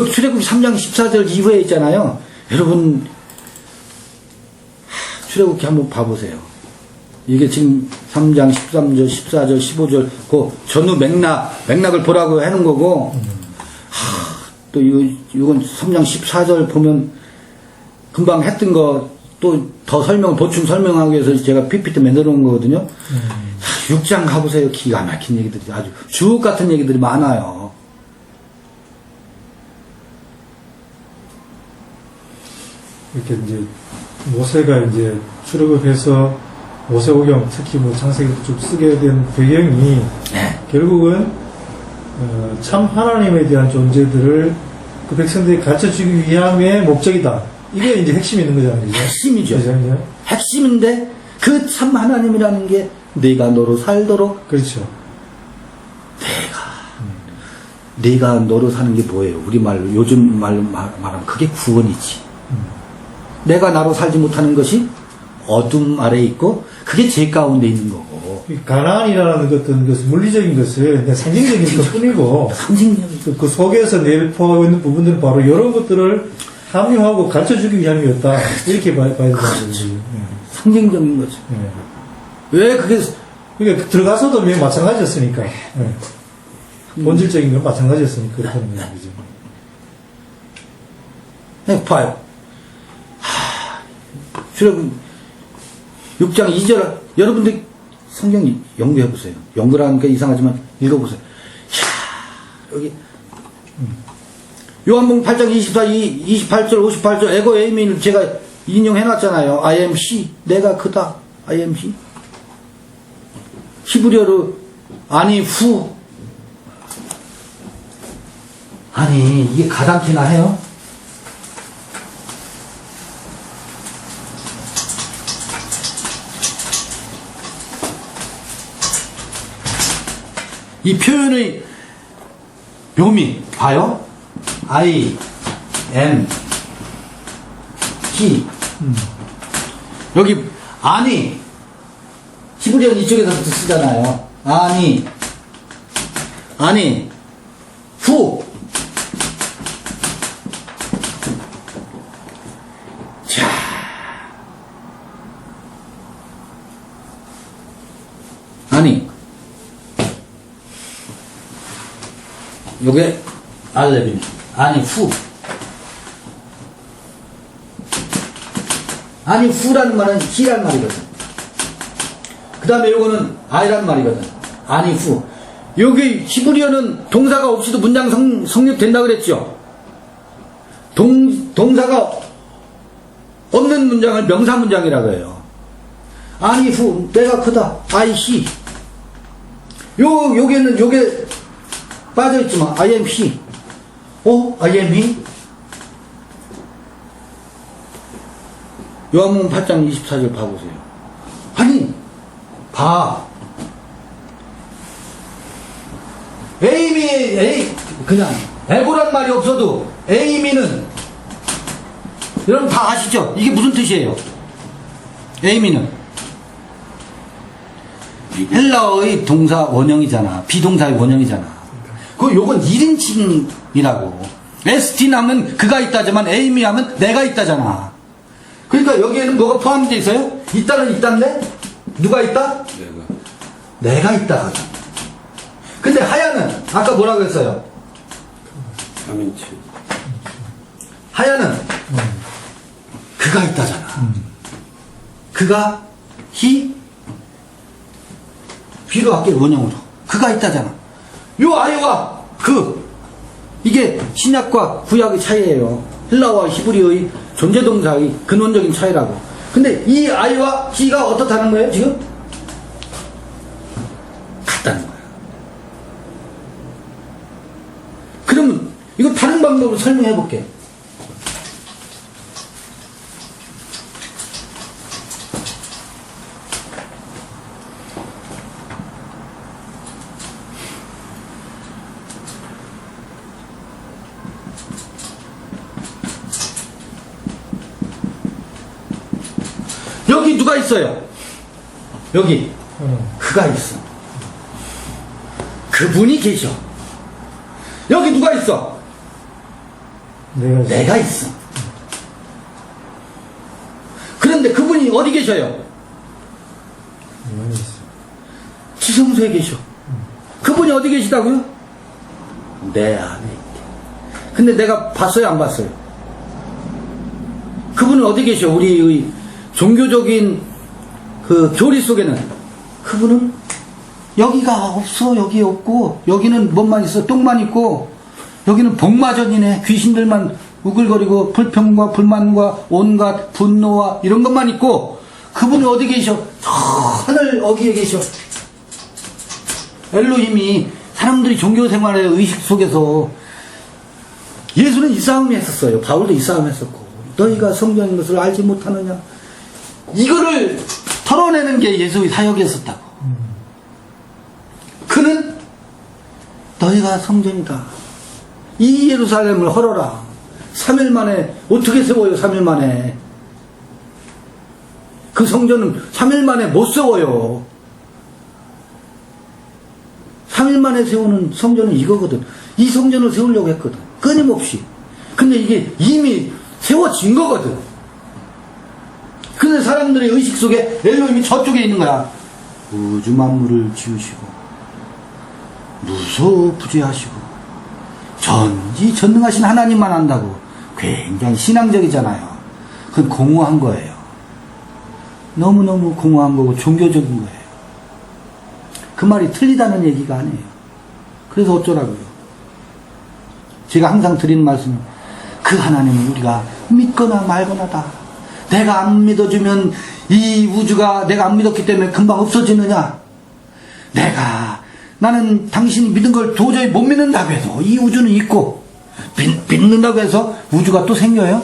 출애굽기 3장 14절 이후에 있잖아요. 여러분 출애굽기 한번 봐보세요. 이게 지금 3장 13절, 14절, 15절 그 전후 맥락을 보라고 하는 거고 또 이건 3장 14절 보면 금방 했던 거 또 더 보충 설명하기 위해서 제가 PPT 만들어 놓은 거거든요. 6장 가보세요. 기가 막힌 얘기들이 아주 주옥 같은 얘기들이 많아요. 이렇게 이제 모세가 이제 출애굽해서 모세오경 특히 뭐 창세기 좀 쓰게 된 배경이 네. 결국은 참 하나님에 대한 존재들을 그 백성들이 가르쳐주기 위함의 목적이다. 이게 이제 핵심이 있는 거잖아요. 그죠? 핵심이죠. 그죠? 핵심인데 그 참 하나님이라는 게 내가 너로 살도록 그렇죠. 내가 너로 사는 게 뭐예요? 우리말로 요즘 말로 말하면 그게 구원이지. 내가 나로 살지 못하는 것이 어둠 아래에 있고 그게 죄 가운데 있는 거고. 이 가나안이라는 어떤 것은 물리적인 것을 그냥 상징적인 것 뿐이고 상징적인 그 속에서 내포하고 있는 부분들은 바로 이런 것들을 합류하고 가르쳐주기 위함이었다. 이렇게 봐야 된다는 거지. 상징적인 거죠. 예. 왜 그게 그러니까 들어가서도 마찬가지였으니까. 예. 본질적인 건 마찬가지였으니까 그렇다는 거죠. 네, 봐요. 출애굽 6장 2절 여러분들 성경 연구해 보세요. 연구라니까 이상하지만 읽어보세요. 이야, 여기 요한복음 8장 28절 58절 에고 에이미를 제가 인용해 놨잖아요. I am he. 내가 그다. I am he. 히브리어로 아니 후. 아니 이게 가당키나 해요? 이 표현의 묘미 봐요. I am he. 여기 아니 히브리어는 이쪽에서부터 쓰잖아요. 아니 후. 자, 아니 요게 알레빈 아니 후. 아니 후라는 말은 히란 말이거든. 그 다음에 요거는 아이란 말이거든. 아니 후. 여기 히브리어는 동사가 없이도 문장 성립된다 그랬죠. 동사가 없는 문장을 명사 문장이라고 해요. 아니 후 내가 크다. I he. 요게는 요게 빠져있지만 I am he. I am he. 요한복음 8장 24절 봐보세요. 아니 봐. 그냥 에고란 말이 없어도 에이미는 여러분 다 아시죠? 이게 무슨 뜻이에요? 에이미는 헬라어의 동사 원형이잖아. 비동사의 원형이잖아. 요건 1인칭이라고. ST 하면 그가 있다지만 에이미 하면 내가 있다잖아. 그러니까 여기에는 뭐가 포함되어 있어요? 있다는 있다인데 누가 있다? 내가 있다. 근데 하야는 아까 뭐라고 했어요? 하야는 그가 있다잖아. 그가 비로 할게 원형으로 그가 있다잖아. 요 아이와 이게 신약과 구약의 차이예요. 헬라와 히브리어의 존재동사의 근원적인 차이라고. 근데 이 아이와 히가 어떻다는 거예요 지금? 같다는 거예요. 그러면 이거 다른 방법으로 설명해 볼게. 여기 누가 있어요? 여기 그가 있어. 그분이 계셔. 여기 누가 있어? 내가 있어. 그런데 그분이 어디 계셔요? 지성소에 계셔. 그분이 어디 계시다고요? 내 안에 있대. 근데 내가 봤어요, 안 봤어요? 그분은 어디 계셔? 우리의 종교적인 그 교리 속에는 그분은 여기가 없어. 여기 없고 여기는 뭐만 있어? 똥만 있고 여기는 복마전이네. 귀신들만 우글거리고 불평과 불만과 온갖 분노와 이런 것만 있고 그분이 어디 계셔? 저 하늘 어디에 계셔? 엘로힘이 사람들이 종교 생활의 의식 속에서 예수는 이 싸움을 했었어요. 바울도 이 싸움을 했었고 너희가 성경인 것을 알지 못하느냐 이거를 털어내는 게 예수의 사역이었었다고. 그는 너희가 성전이다. 이 예루살렘을 헐어라. 3일 만에 어떻게 세워요? 3일 만에 그 성전은 3일 만에 못 세워요. 3일 만에 세우는 성전은 이거거든. 이 성전을 세우려고 했거든. 끊임없이. 근데 이게 이미 세워진 거거든. 근데 사람들의 의식 속에 엘로힘이 저쪽에 있는 거야. 우주 만물을 지으시고 무소부지하시고 전지전능하신 하나님만 안다고. 굉장히 신앙적이잖아요. 그건 공허한 거예요. 너무너무 공허한 거고 종교적인 거예요. 그 말이 틀리다는 얘기가 아니에요. 그래서 어쩌라고요. 제가 항상 드리는 말씀은 그 하나님은 우리가 믿거나 말거나다. 내가 안 믿어주면 이 우주가 내가 안 믿었기 때문에 금방 없어지느냐. 나는 당신이 믿은 걸 도저히 못 믿는다고 해서 이 우주는 있고 믿는다고 해서 우주가 또 생겨요?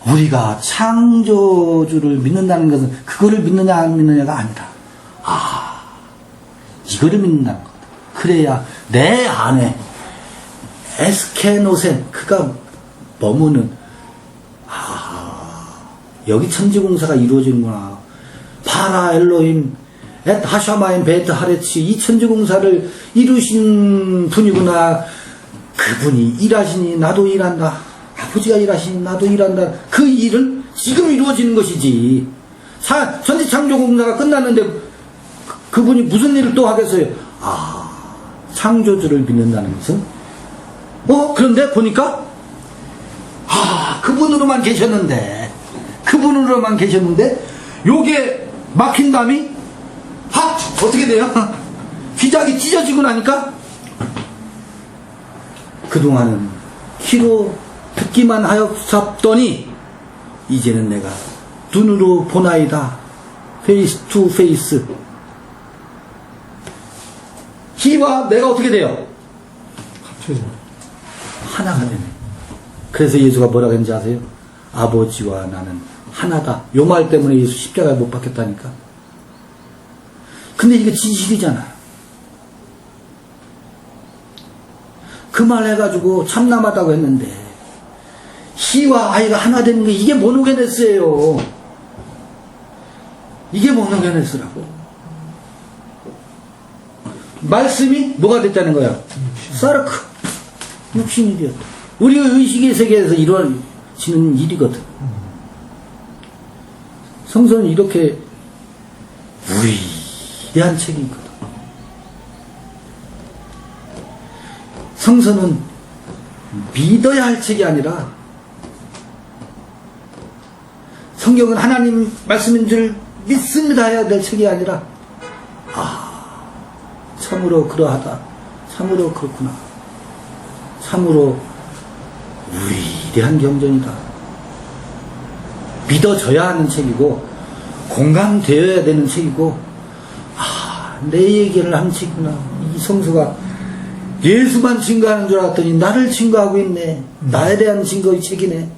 우리가 창조주를 믿는다는 것은 그거를 믿느냐 안 믿느냐가 아니다. 이거를 믿는다는 거다. 그래야 내 안에 에스케노센 그가 머무는 여기 천지공사가 이루어지는구나. 파라 엘로힘 엣 하샤마임 베트 하레치 이 천지공사를 이루신 분이구나. 그분이 일하시니 나도 일한다. 아버지가 일하시니 나도 일한다. 그 일은 지금 이루어지는 것이지. 천지창조공사가 끝났는데 그분이 무슨 일을 또 하겠어요? 창조주를 믿는다는 것은 그런데 보니까 그분으로만 계셨는데 요게 막힌 다음에 어떻게 돼요? 귀작이 찢어지고 나니까 그동안은 귀로 듣기만 하였었더니 이제는 내가 눈으로 보나이다. 페이스 투 페이스. 희와 내가 어떻게 돼요? 하나가 되네. 그래서 예수가 뭐라고 했는지 아세요? 아버지와 나는 하나다. 요 말 때문에 예수 십자가에 못 박혔다니까. 근데 이게 진실이잖아. 그 말 해가지고 참남하다고 했는데 희와 아이가 하나 되는 게 이게 모노게네스예요. 이게 모노게네스라고. 말씀이 뭐가 됐다는 거야? 사르크. 육신이 되었다. 우리의 의식의 세계에서 이루어지는 일이거든. 성서는 이렇게 위대한 책이 있거든. 성서는 믿어야 할 책이 아니라 성경은 하나님 말씀인 줄 믿습니다 해야 될 책이 아니라 참으로 그러하다. 참으로 그렇구나. 참으로 위대한 경전이다. 믿어져야 하는 책이고 공감되어야 되는 책이고 내 얘기를 한 책이구나. 이 성서가 예수만 증거하는 줄 알았더니 나를 증거하고 있네. 나에 대한 증거의 책이네.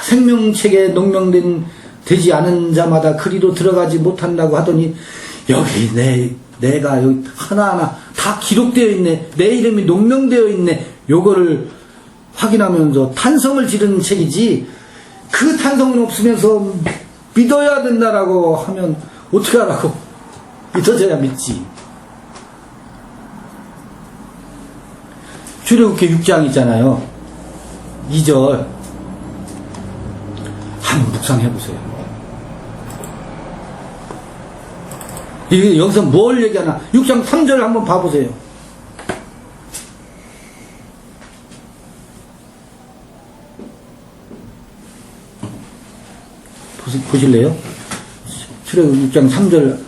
생명책에 농명되지 않은 자마다 그리로 들어가지 못한다고 하더니 여기 내가 여기 하나하나 다 기록되어 있네. 내 이름이 농명되어 있네. 요거를 확인하면서 탄성을 지르는 책이지. 그 탄성은 없으면서 믿어야 된다라고 하면 어떻게 하라고. 믿어져야 믿지. 출애굽기 6장 있잖아요. 2절 한번 묵상해 보세요. 이게 여기서 뭘 얘기하나? 6장 3절 한번 봐보세요. 보실래요? 출애굽 6장 3절,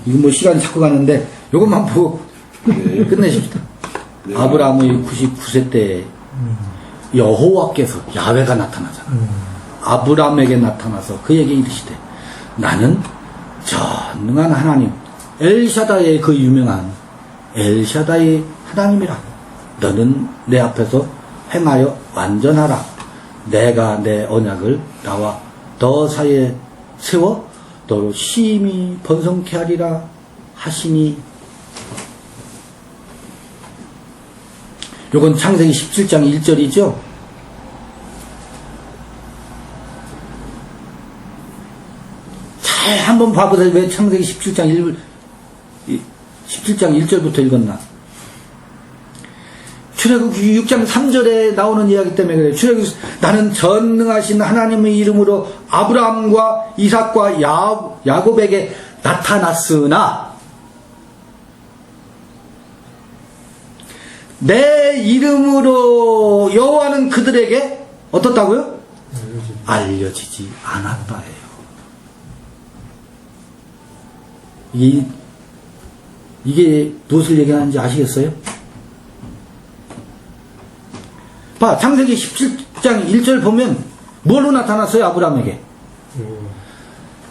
이거 뭐 시간 자꾸 가는데 요것만 보고 끝내십시다. 아브라함의 99세 때 여호와께서, 야훼가 나타나잖아. 아브라함에게 나타나서 그에게 이르시되 나는 전능한 하나님 엘샤다의, 그 유명한 엘샤다의 하나님이라. 너는 내 앞에서 행하여 완전하라. 내가 내 언약을 나와 너 사이에 세워 너로 심히 번성케 하리라 하시니. 요건 창세기 17장 1절이죠. 잘 한번 봐보세요. 왜 창세기 17장 1절부터 읽었나? 출애굽기 6장 3절에 나오는 이야기 때문에 그래요. 출애굽기, 나는 전능하신 하나님의 이름으로 아브라함과 이삭과 야곱에게 나타났으나 내 이름으로 여호와는 그들에게 어떻다고요? 알려지지 않았다 해요. 이게 무엇을 얘기하는지 아시겠어요? 봐, 창세기 17장 1절 보면 뭘로 나타났어요? 아브라함에게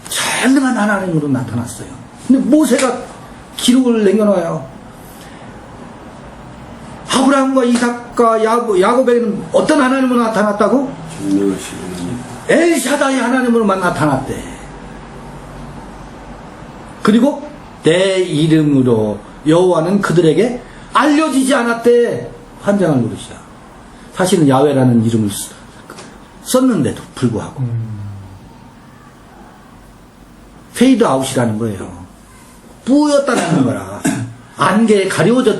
전능한 하나님으로 나타났어요. 근데 모세가 기록을 남겨놔요. 아브라함과 이삭과 야곱에게는 어떤 하나님으로 나타났다고? 엘샤다의 하나님으로만 나타났대. 그리고 내 이름으로 여호와는 그들에게 알려지지 않았대. 환장을 누르시야. 사실은 야훼라는 이름을 썼는데도 불구하고 페이드 아웃이라는 거예요. 뿌였다는 거라. 안개에 가려워져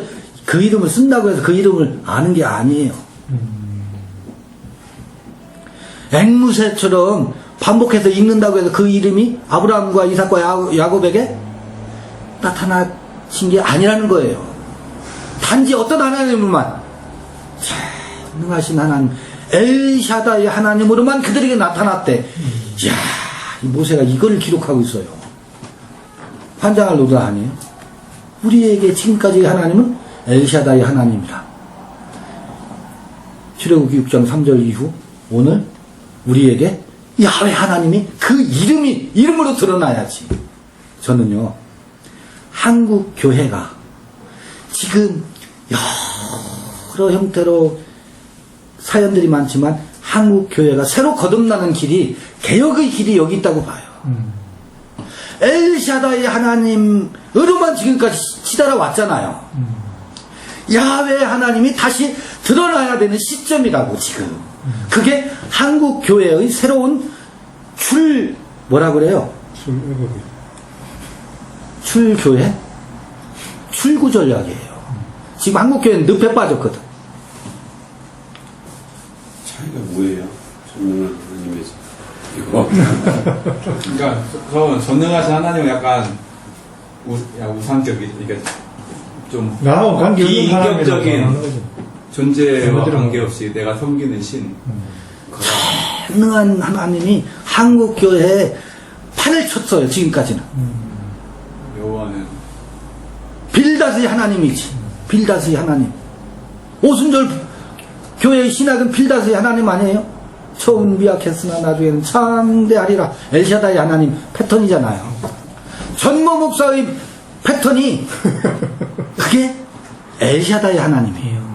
그 이름을 쓴다고 해서 그 이름을 아는 게 아니에요. 앵무새처럼 반복해서 읽는다고 해서 그 이름이 아브라함과 이삭과 야곱에게 나타나신 게 아니라는 거예요. 단지 어떤 하나님으로만, 전능하신 하나님 엘샤다의 하나님으로만 그들에게 나타났대. 이야, 이 모세가 이걸 기록하고 있어요. 환장할 노도 아니에요. 우리에게 지금까지 하나님은 엘샤다의 하나님이라. 출애굽기 6장 3절 이후 오늘 우리에게 야훼 하나님이 그 이름으로 드러나야지. 저는요, 한국 교회가 지금 여러 형태로 사연들이 많지만 한국 교회가 새로 거듭나는 길이, 개혁의 길이 여기 있다고 봐요. 엘샤다의 하나님으로만 지금까지 치달아 왔잖아요. 야훼 하나님이 다시 드러나야 되는 시점이라고 지금. 그게 한국 교회의 새로운 뭐라 그래요? 출교회? 출구 전략이에요. 지금 한국 교회는 늪에 빠졌거든. 차이가 뭐예요? 전능한 하나님에서 이거. 그러니까 그러면 전능하신 하나님은 약간 우상적인, 이게 좀 나하고 관계없는 비인격적인 존재와 관계없이 내가 섬기는 신. 전능한 하나님이 한국 교회에 판을 쳤어요. 지금까지는. 여호와는 빌닷의 하나님이지. 빌닷의 하나님. 오순절 교회의 신학은 빌닷의 하나님 아니에요? 처음 미약했으나 나중에는 창대하리라. 엘샤다의 하나님 패턴이잖아요. 전모 목사의 패턴이 그게 엘샤다의 하나님이에요.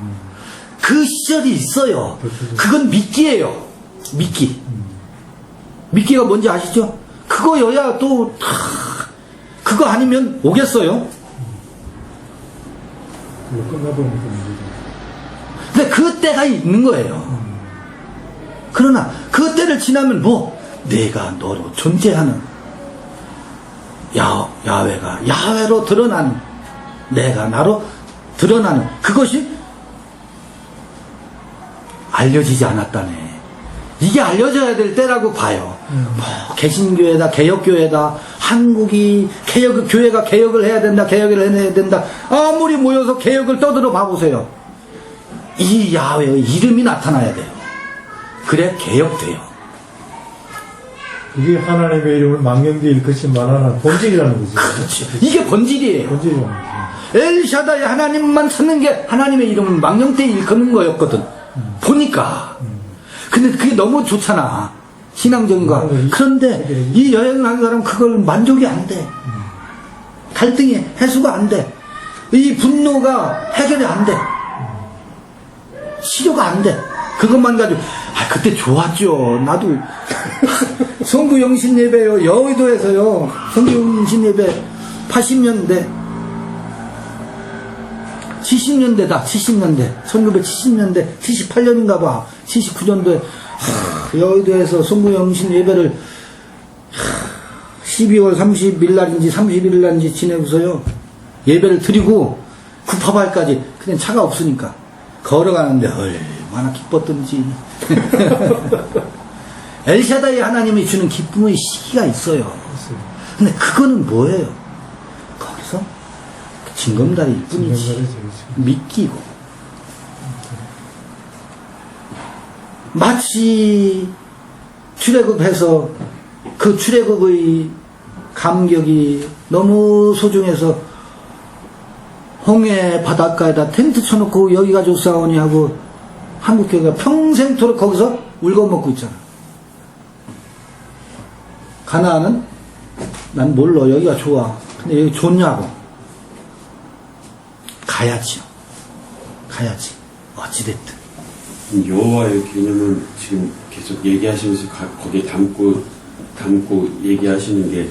그 시절이 있어요. 그건 미끼예요. 미끼. 미끼가 뭔지 아시죠? 그거여야 또 그거 아니면 오겠어요? 끝나버리니까 문제죠. 근데 그 때가 있는 거예요. 그러나 그 때를 지나면 내가 너로 존재하는 야훼가 야훼로 드러나는, 내가 나로 드러나는 그것이 알려지지 않았다네. 이게 알려져야 될 때라고 봐요. 뭐 개신교회다, 개혁교회다, 한국이 교회가 개혁을 해야 된다, 개혁을 해야 된다. 아무리 모여서 개혁을 떠들어 봐보세요. 이 야훼의 이름이 나타나야 돼요. 그래 개혁돼요. 이게 하나님의 이름을 망령되이 일컫지 말하는 본질이라는 거지. 그렇지. 이게 본질이에요. 본질이라는 거지. 엘샤다이 하나님만 찾는 게 하나님의 이름을 망령되이 일컫는 거였거든. 보니까. 근데 그게 너무 좋잖아. 신앙적인 거. 그런데 이 여행을 하는 사람은 그걸 만족이 안 돼. 갈등이 해소가 안 돼. 이 분노가 해결이 안 돼. 치료가 안 돼. 그것만 가지고. 그때 좋았죠. 나도. 성구영신 예배요. 여의도에서요. 성구영신 예배 80년대. 70년대다. 70년대. 1970년대. 78년인가 봐. 79년도에 여의도에서 성구영신 예배를 12월 30일 날인지 31일 날인지 지내고서요. 예배를 드리고 구파발까지 그냥 차가 없으니까 걸어가는데 얼마나 기뻤던지. 엘샤다이 하나님이 주는 기쁨의 시기가 있어요. 근데 그거는 뭐예요? 거기서 징검다리일 뿐이지. 믿기고. 마치 출애굽해서 그 출애굽의 감격이 너무 소중해서 홍해 바닷가에다 텐트 쳐놓고 여기 가지고 싸우니 하고 한국교회가 평생토록 거기서 울거먹고 있잖아. 가나안은 난 몰라. 여기가 좋아. 근데 여기 좋냐고. 가야지요. 가야지. 어찌됐든. 여호와의 개념을 지금 계속 얘기하시면서 거기에 담고 얘기하시는 게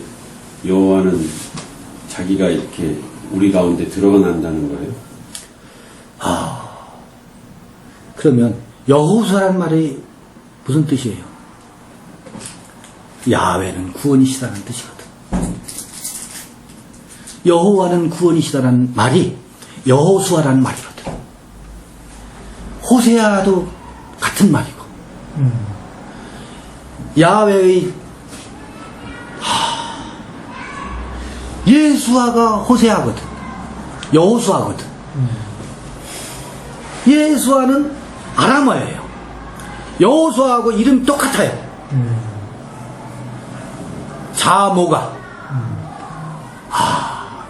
여호와는 자기가 이렇게 우리 가운데 들어간다는 거예요? 그러면 여호수아란 말이 무슨 뜻이에요? 야훼는 구원이시다는 뜻이거든. 여호와는 구원이시다는 말이 여호수아라는 말이거든. 호세아도 같은 말이고. 야훼의 예수아가 호세아거든. 여호수아거든. 예수아는 아람어예요. 여호수아하고 이름 똑같아요. 자모가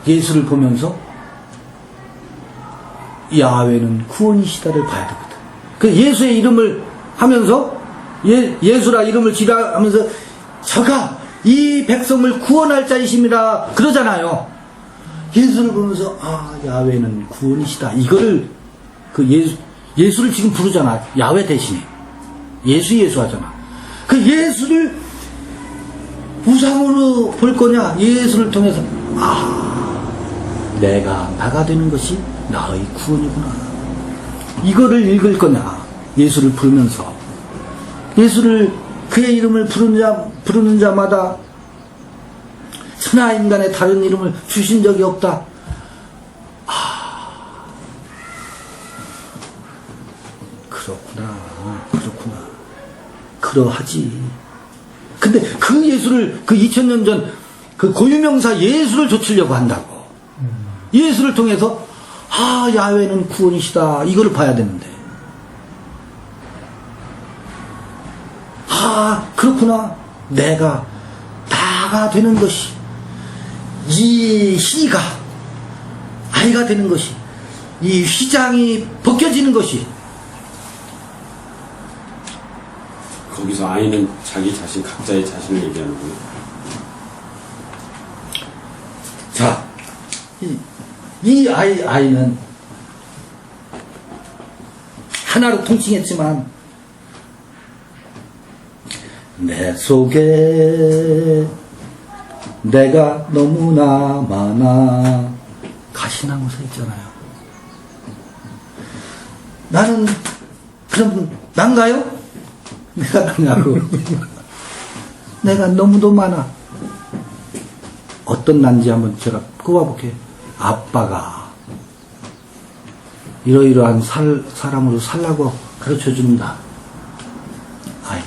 예수를 보면서 야훼는 구원이시다를 봐야 되거든. 그 예수의 이름을 하면서 예수라 이름을 지라하면서 저가 이 백성을 구원할 자이심이라 그러잖아요. 예수를 보면서 야훼는 구원이시다. 이거를 그 예수를 지금 부르잖아. 야훼 대신에 예수 하잖아. 그 예수를 우상으로 볼 거냐? 예수를 통해서 내가 나가 되는 것이 나의 구원이구나. 이거를 읽을 거냐? 예수를 부르면서 예수를 그의 이름을 부르는 자마다 천하 인간의 다른 이름을 주신 적이 없다. 그렇구나. 그러하지. 근데 그 예수를 그 2000년 전 그 고유명사 예수를 좇으려고 한다고. 예수를 통해서 야훼는 구원이시다. 이거를 봐야 되는데. 그렇구나. 내가 나가 되는 것이 이 희가 아이가 되는 것이 이 휘장이 벗겨지는 것이 거기서 아이는 자기 자신 각자의 자신을 얘기하는 거예요. 자, 이 아이는 하나로 통칭했지만 내 속에 내가 너무나 많아. 가시나무 서 있잖아요. 나는 그럼 난가요? 내가 난가고 내가 너무도 많아. 어떤 난지 한번 제가 꼽아볼게요. 아빠가 이러이러한 사람으로 살라고 가르쳐 준다. 아이,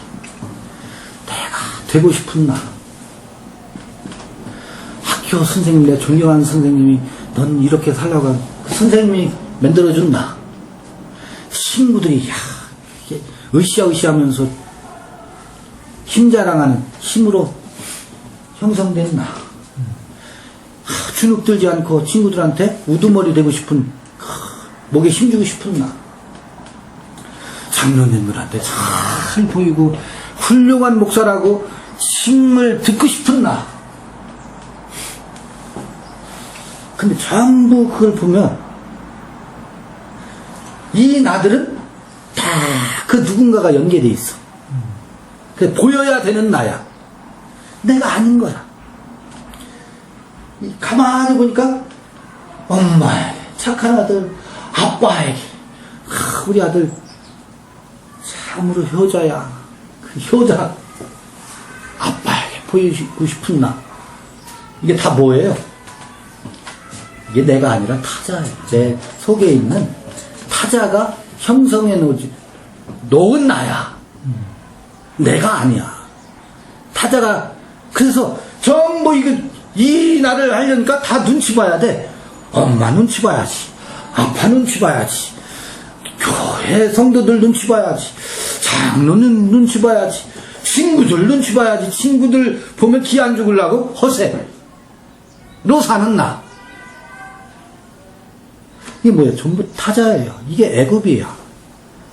내가 되고 싶은 나. 학교 선생님, 내가 존경하는 선생님이 넌 이렇게 살라고 한 선생님이 만들어준 나. 친구들이, 야, 이게 으쌰으쌰 하면서 힘 자랑하는 힘으로 형성된 나. 주눅 들지 않고 친구들한테 우두머리 되고 싶은, 목에 힘주고 싶은 나. 장로님들한테 잘 보이고 훌륭한 목사라고 칭을 듣고 싶은 나. 근데 전부 그걸 보면 이 나들은 다 그 누군가가 연계돼 있어. 그래, 보여야 되는 나야. 내가 아닌 거야. 가만히 보니까 엄마에게, 착한 아들, 아빠에게, 우리 아들 참으로 효자야. 그 효자 아빠에게 보이고 싶은 나. 이게 다 뭐예요? 이게 내가 아니라 타자예요. 내 속에 있는 타자가 형성해 놓은 나야. 내가 아니야. 타자가. 그래서 전부 이 나를 하려니까 다 눈치 봐야 돼. 엄마 눈치 봐야지. 아빠 눈치 봐야지. 교회 성도들 눈치 봐야지. 장로는 눈치 봐야지. 친구들 눈치 봐야지. 친구들 보면 기 안 죽으려고 허세로 사는 나. 이게 뭐예요? 전부 타자예요. 이게 애굽이에요.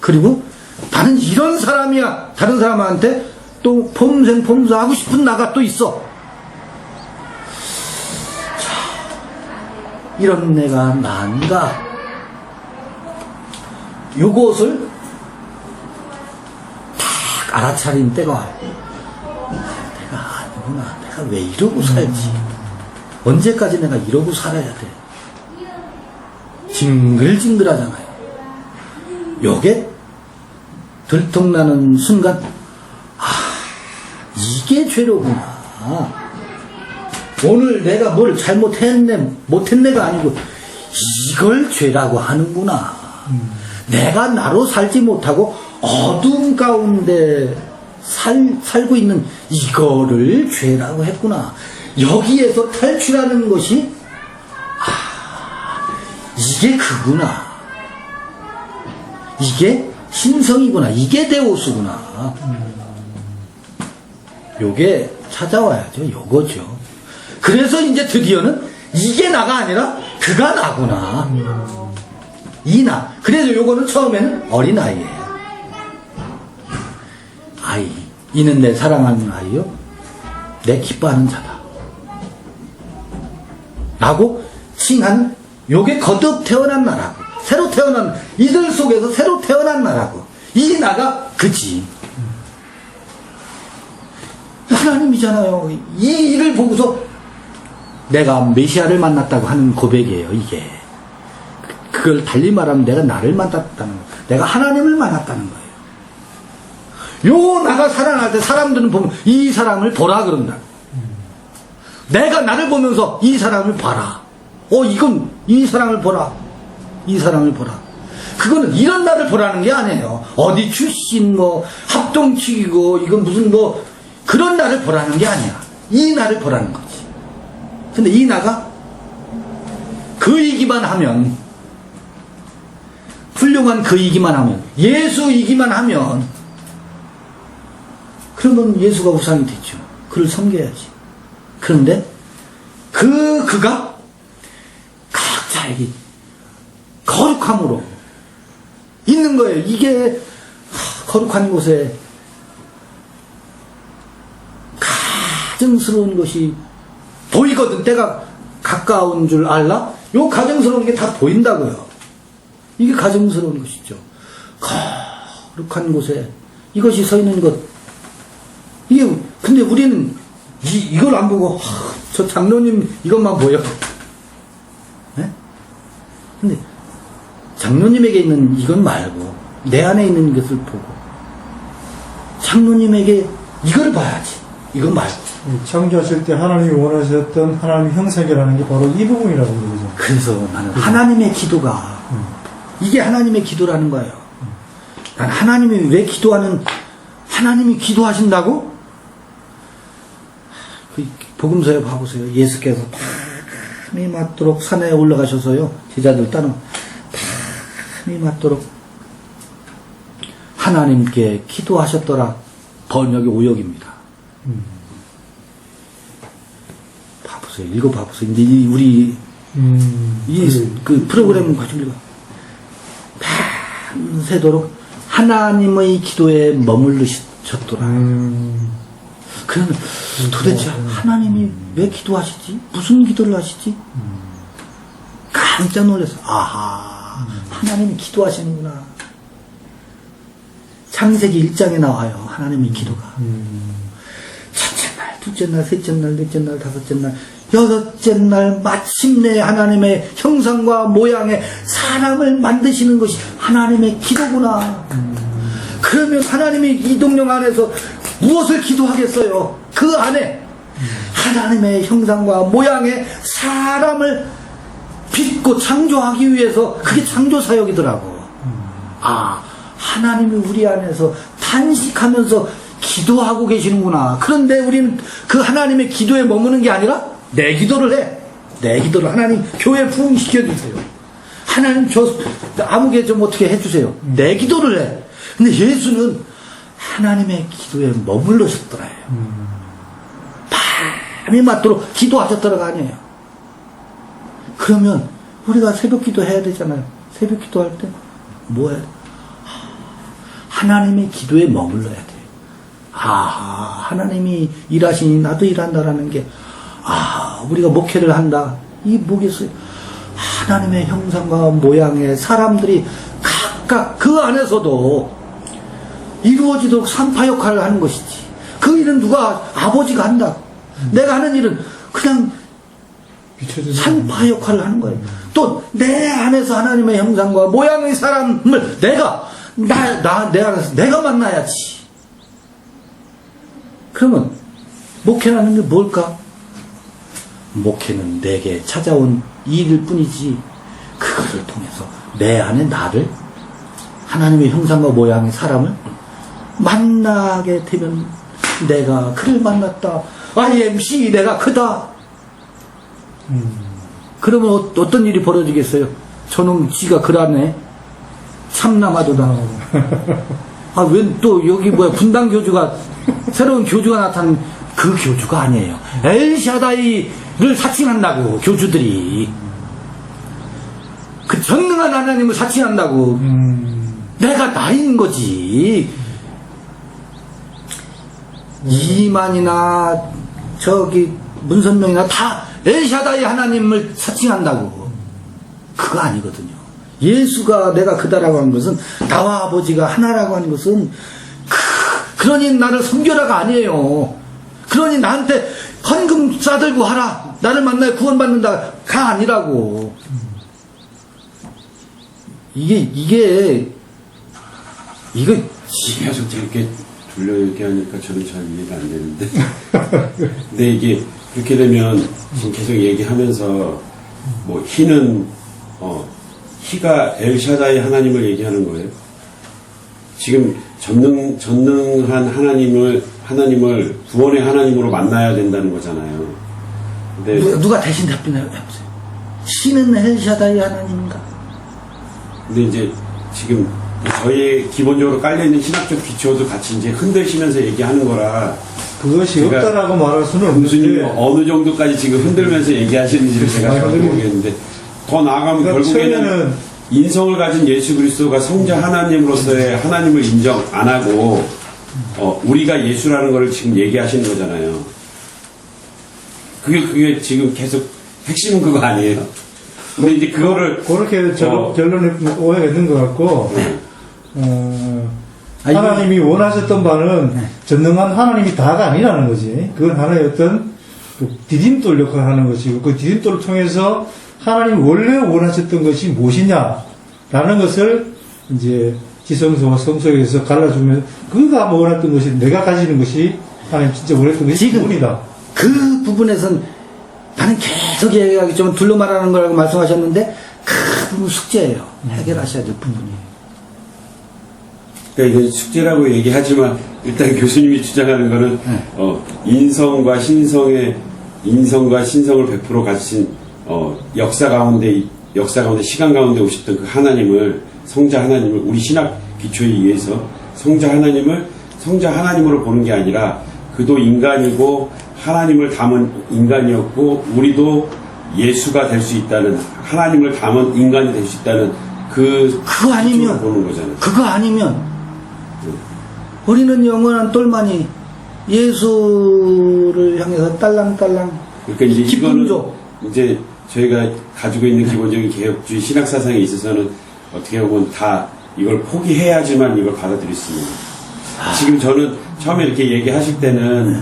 그리고 나는 이런 사람이야. 다른 사람한테 또 폼생폼사 하고 싶은 나가 또 있어. 자, 이런 내가 난가. 요것을 딱 알아차린 때가 와요. 내가 아니구나. 내가 왜 이러고 살지? 언제까지 내가 이러고 살아야 돼? 징글징글하잖아요. 요게 들통나는 순간, 이게 죄로구나. 오늘 내가 뭘 못했네가 아니고 이걸 죄라고 하는구나. 내가 나로 살지 못하고 어둠 가운데 살고 있는 이거를 죄라고 했구나. 여기에서 탈출하는 것이 이게 그구나. 이게 신성이구나. 이게 데오스구나. 요게 찾아와야죠. 요거죠. 그래서 이제 드디어는 이게 나가 아니라 그가 나구나. 이 나. 그래서 요거는 처음에는 어린아이예요. 아이. 이는 내 사랑하는 아이요. 내 기뻐하는 자다. 라고 칭하는 요게 거듭 태어난 나라고. 새로 태어난, 이들 속에서 새로 태어난 나라고. 이 나가 그지. 하나님이잖아요. 이 일을 보고서 내가 메시아를 만났다고 하는 고백이에요, 이게. 그걸 달리 말하면 내가 나를 만났다는 거예요. 내가 하나님을 만났다는 거예요. 요 나가 살아날 때 사람들은 보면 이 사람을 보라 그런다. 내가 나를 보면서 이 사람을 봐라. 이건 이 사람을 보라. 이 사람을 보라. 그거는 이런 나를 보라는 게 아니에요. 어디 출신 합동치기고 이건 무슨 그런 나를 보라는 게 아니야. 이 나를 보라는 거지. 근데 이 나가 그이기만 하면, 훌륭한 그이기만 하면, 예수이기만 하면, 그러면 예수가 우상이 되죠. 그를 섬겨야지. 그런데 그가 각자에게 거룩함으로 있는 거예요. 이게 거룩한 곳에 가증스러운 것이 보이거든. 때가 가까운 줄 알라? 요 가증스러운 게 다 보인다고요. 이게 가증스러운 것이죠. 거룩한 곳에 이것이 서 있는 것. 이게 근데 우리는 이걸 안 보고 저 장로님 이것만 보여. 네? 근데 장로님에게 있는 이건 말고 내 안에 있는 것을 보고 장로님에게 이걸 봐야지. 이건 말고. 창조하실 때 하나님이 원하셨던 하나님의 형상이라는 게 바로 이 부분이라고 그러죠. 그래서 나는 하나님의 기도가 이게 하나님의 기도라는 거예요. 난 하나님이 왜 하나님이 기도하신다고? 그 복음서에 봐보세요. 예수께서 밤이 맞도록 산에 올라가셔서요. 제자들 따라 밤이 맞도록 하나님께 기도하셨더라. 번역이 오역입니다. 봐보세요. 읽어봐보세요. 근데 우리 그 프로그램 가지고 읽어. 밤새도록 하나님의 기도에 머물르셨더라. 그러면 도대체 하나님이 왜 기도하시지? 무슨 기도를 하시지? 깜짝 놀랐어. 아하, 하나님이 기도하시는구나. 창세기 1장에 나와요. 하나님의 기도가. 첫째 날, 둘째 날, 셋째 날, 넷째 날, 다섯째 날, 여섯째 날 마침내 하나님의 형상과 모양의 사람을 만드시는 것이 하나님의 기도구나. 그러면 하나님이 이동령 안에서 무엇을 기도하겠어요? 그 안에 하나님의 형상과 모양의 사람을 빚고 창조하기 위해서 그게 창조사역이더라고. 아, 하나님이 우리 안에서 탄식하면서 기도하고 계시는구나. 그런데 우리는 그 하나님의 기도에 머무는 게 아니라 내 기도를 해. 내 기도를 하나님 교회 부흥시켜 주세요. 하나님 아무개 좀 어떻게 해주세요. 내 기도를 해. 근데 예수는 하나님의 기도에 머물러셨더라요. 밤이 맞도록 기도하셨더라가 아니에요. 그러면 우리가 새벽 기도 해야 되잖아요. 새벽 기도할 때 뭐 해야 돼? 하나님의 기도에 머물러야 돼요. 아, 하나님이 일하시니 나도 일한다라는 게, 아, 우리가 목회를 한다. 이 뭐겠어요? 하나님의 형상과 모양의 사람들이 각각 그 안에서도 이루어지도록 산파 역할을 하는 것이지. 그 일은 누가, 아버지가 한다. 내가 하는 일은 그냥 산파 역할을 하는 거예요. 또 내 안에서 하나님의 형상과 모양의 사람을 내 안에서 내가 만나야지. 그러면 목회라는 게 뭘까? 목회는 내게 찾아온 일일 뿐이지, 그것을 통해서 내 안에 나를, 하나님의 형상과 모양의 사람을 만나게 되면 내가 그를 만났다. IMC 내가 크다. 그러면 어떤 일이 벌어지겠어요? 저놈 지가 그러네. 참남하도다. 아, 왜 또 여기 분당 교주가, 새로운 교주가 나타난 그 교주가 아니에요. 엘샤다이를 사칭한다고, 교주들이. 그 전능한 하나님을 사칭한다고. 내가 나인 거지. 이만이나 문선명이나 다 엘샤다이 하나님을 사칭한다고. 그거 아니거든요. 예수가 내가 그다라고 하는 것은, 나와 아버지가 하나라고 하는 것은, 그러니 나를 섬겨라가 아니에요. 그러니 나한테 헌금 싸들고 하라. 나를 만나야 구원받는다가 아니라고. 이거 계속 이렇게 돌려 얘기하니까 저는 잘 이해가 안 되는데. 근데 이게 그렇게 되면 지금 계속 얘기하면서 뭐 희가 엘샤다이 하나님을 얘기하는 거예요. 지금 전능한 하나님을 구원의 하나님으로 만나야 된다는 거잖아요. 근데 누가 대신 답변해 보세요. 신은 엘샤다이 하나님인가? 근데 이제 지금 저희 기본적으로 깔려있는 신학적 기초도 같이 이제 흔들시면서 얘기하는 거라, 그것이 없다라고 말할 수는 교수님 없는데, 어느 정도까지 지금 흔들면서 얘기하시는지를 제가 잘 모르겠는데, 더 나아가면 그러니까 결국에는 처음에는 인성을 가진 예수 그리스도가 성자 하나님으로서의 하나님을 인정 안 하고 우리가 예수라는 것을 지금 얘기하시는 거잖아요. 그게 지금 계속 핵심은 그거 아니에요? 근데 이제 그거를 그렇게 결론에 오해가 있는 것 같고, 하나님이 원하셨던 바는 전능한 하나님이 다가 아니라는 거지. 그건 하나의 어떤 디딤돌 역할을 하는 것이고, 그 디딤돌을 통해서 하나님이 원래 원하셨던 것이 무엇이냐라는 것을 이제 지성소와 성소에서 갈라주면, 그가 원했던 것이, 내가 가지는 것이 하나님 진짜 원했던 것이 구원이다. 그 부분에선 나는 계속 얘기하겠지만 둘로 말하는 거라고 말씀하셨는데, 그 부분 숙제예요. 해결하셔야 될 부분이에요. 그러니까 이건 숙제라고 얘기하지만 일단 교수님이 주장하는 거는 인성과 신성을 100% 가지신 역사 가운데 시간 가운데 오셨던 그 하나님을 성자 하나님을 우리 신학 기초에 의해서 성자 하나님으로 보는 게 아니라 그도 인간이고 하나님을 담은 인간이었고 우리도 예수가 될 수 있다는 하나님을 담은 인간이 될 수 있다는 그거 아니면 보는 거잖아요. 그거 아니면 우리는 영원한 똘마니 예수를 향해서 딸랑딸랑 그러니까 이제 기쁨 이거는 줘. 이제 저희가 가지고 있는 기본적인 개혁주의 신학 사상에 있어서는 어떻게 보면 다 이걸 포기해야지만 이걸 받아들일 수 있는 거예요. 지금 저는 처음에 이렇게 얘기하실 때는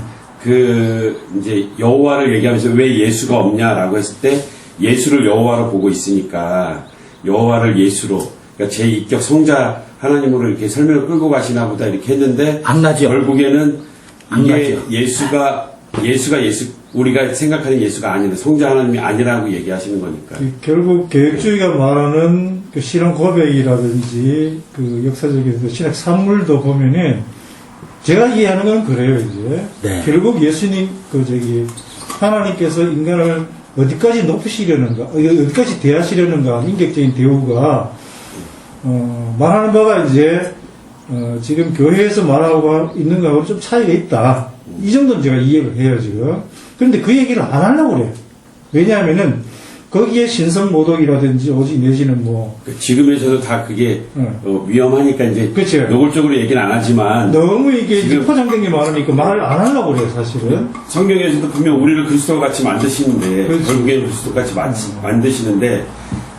이제 여호와를 얘기하면서 왜 예수가 없냐라고 했을 때 예수를 여호와로 보고 있으니까 여호와를 예수로 그러니까 제2격 성자 하나님으로 이렇게 설명을 끌고 가시나 보다 이렇게 했는데 안 나죠. 결국에는 안 이게 나죠. 예수가 예수 우리가 생각하는 예수가 아니다 성자 하나님이 아니라고 얘기하시는 거니까 결국 개혁주의가 말하는 그 신앙 고백이라든지 그 역사적인 그 신학 산물도 보면은 제가 이해하는 건 그래요 이제 네. 결국 예수님 하나님께서 인간을 어디까지 높이시려는가 어디까지 대하시려는가 인격적인 대우가 말하는 바가 이제 지금 교회에서 말하고 있는 거하고 좀 차이가 있다 이 정도는 제가 이해를 해요 지금. 그런데 그 얘기를 안 하려고 그래요. 왜냐하면은 거기에 신성모독이라든지 오직 내지는 뭐 지금에서도 다 그게 위험하니까 이제 그쵸. 노골적으로 얘기는 안 하지만 너무 이게 지금 포장된 게 많으니까 말을 안 하려고 그래요 사실은. 성경에서도 분명 우리를 그리스도 같이 만드시는데 그렇죠. 결국에는 그리스도 같이 만드시는데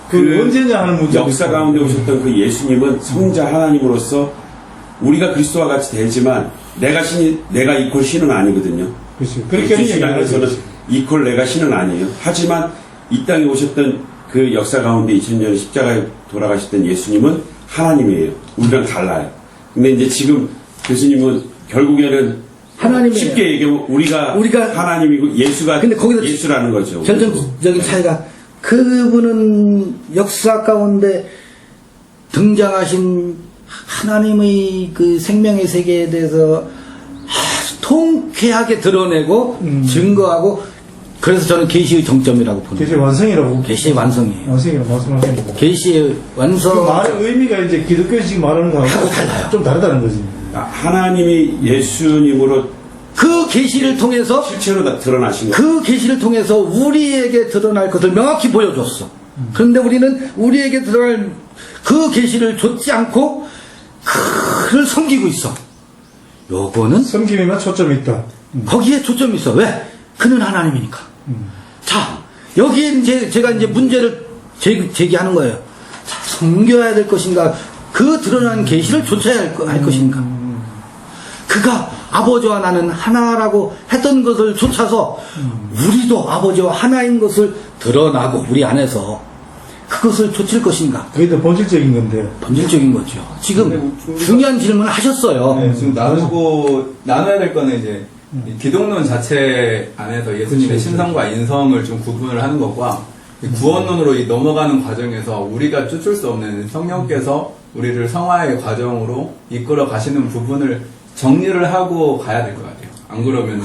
그 언제냐 하는 문제 역사 가운데 오셨던 그 예수님은 성자 하나님으로서 우리가 그리스도와 같이 되지만 내가 이퀄 신은 아니거든요. 그렇죠. 그렇게 신앙에서는 이퀄 내가 신은 아니에요. 하지만 이 땅에 오셨던 그 역사 가운데 2000년 십자가에 돌아가셨던 예수님은 하나님이에요. 우리랑 달라요. 근데 이제 지금 교수님은 결국에는 하나님이에요. 쉽게 얘기하면 우리가 하나님이고 예수가 근데 거기서 예수라는 거죠. 결정적인 차이가 그분은 역사 가운데 등장하신 하나님의 그 생명의 세계에 대해서 아주 통쾌하게 드러내고 증거하고 그래서 저는 계시의 정점이라고 보는 계시의 거예요. 완성이라고. 계시의 완성이에요. 완성이라고 말씀하십니다. 계시의 그 완성. 말의 의미가 이제 기독교 지금 말하는 거하고 달라요. 좀 다르다는 거지. 하나님이 예수님으로 그 계시를 통해서 실체로 다 드러나신 거예요. 그 계시를 통해서 우리에게 드러날 것을 명확히 보여줬어. 그런데 우리는 우리에게 드러날 그 계시를 줬지 않고 그를 섬기고 있어. 요거는 섬김에만 초점이 있다. 거기에 초점이 있어. 왜? 그는 하나님이니까. 자, 여기에 이제 제가 이제 문제를 제기하는 거예요. 자, 섬겨야 될 것인가? 그 드러난 계시를 쫓아야 할 것인가? 그가 아버지와 나는 하나라고 했던 것을 쫓아서 우리도 아버지와 하나인 것을 드러나고 우리 안에서 그것을 좇을 것인가? 그게 더 본질적인 건데. 본질적인 거죠. 지금 중요한 질문을 하셨어요. 네. 지금 나눠야 될 거는 이제 이 기독론 자체 안에서 예수님의 그렇죠. 신성과 인성을 좀 구분을 하는 것과 이 구원론으로 이 넘어가는 과정에서 우리가 쫓을 수 없는 성령께서 우리를 성화의 과정으로 이끌어 가시는 부분을 정리를 하고 가야 될 것 같아요. 안 그러면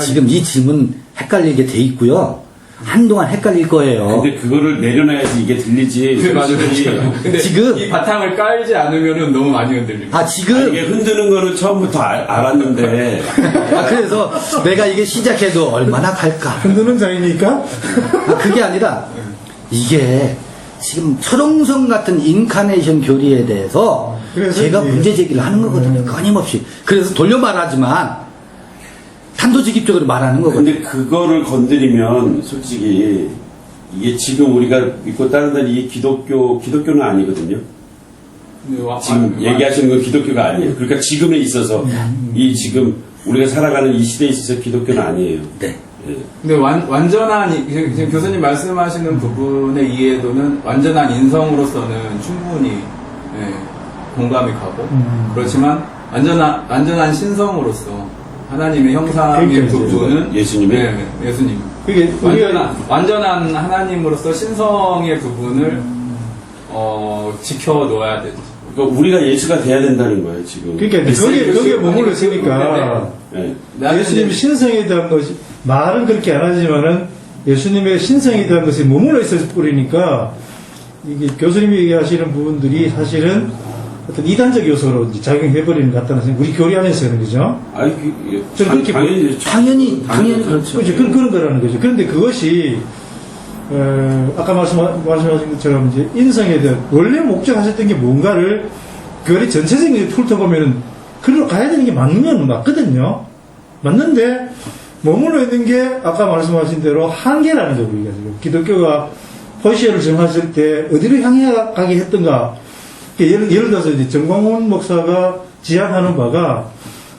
지금 이 질문 헷갈리게 돼 있고요. 한동안 헷갈릴 거예요. 근데 그거를 내려놔야지 이게 들리지. 맞아요. 근데 지금 이 바탕을 깔지 않으면은 너무 많이 흔들립니다. 지금 이게 흔드는 거는 처음부터 알았는데 그래서 내가 이게 시작해도 얼마나 갈까? 흔드는 자이니까? 그게 아니라 이게 지금 철옹성 같은 인카네이션 교리에 대해서 그래서 제가 이제 문제 제기를 하는 거거든요. 끊임없이. 그래서 돌려 말하지만 단도직입적으로 말하는 거거든요. 근데 그거를 건드리면 솔직히 이게 지금 우리가 믿고 따르는 이 기독교는 아니거든요. 지금 얘기하시는 건 기독교가 아니에요. 그러니까 지금에 있어서 이 지금 우리가 살아가는 이 시대에 있어서 기독교는 아니에요. 네. 예. 근데 완전한 지금 교수님 말씀하시는 부분의 이해도는 완전한 인성으로서는 충분히 공감이 가고 그렇지만 완전한 신성으로서 하나님의 형상의 그러니까 부분은 예수님의? 예수님 그게 완전한 하나님으로서 신성의 부분을 지켜놓아야 되죠. 그러니까 우리가 예수가 돼야 된다는 거예요, 지금. 그러니까 거기에 머물러 있으니까 네. 예수님의 신성에 대한 것이 말은 그렇게 안 하지만은 예수님의 신성에 대한 것이 머물러 있어서 뿌리니까 이게 교수님이 얘기하시는 부분들이 사실은 어떤 이단적 요소로 이제 작용해버리는 것 같다는 생각, 우리 교리 안에서는, 그죠? 아니, 저는 그렇게 당연히 그렇죠. 그렇죠. 그런 거라는 거죠. 그런데 그것이, 아까 말씀하신 것처럼 이제 인성에 대한 원래 목적하셨던 게 뭔가를 교리 전체적인 훑어보면은 그리로 가야 되는 게 맞거든요. 맞는데, 머물러 있는 게 아까 말씀하신 대로 한계라는 거고, 우리가 지금. 기독교가 포지션을 정했을 때 어디로 향해 가게 했던가. 예를 들어서 이제 정광훈 목사가 지향하는 바가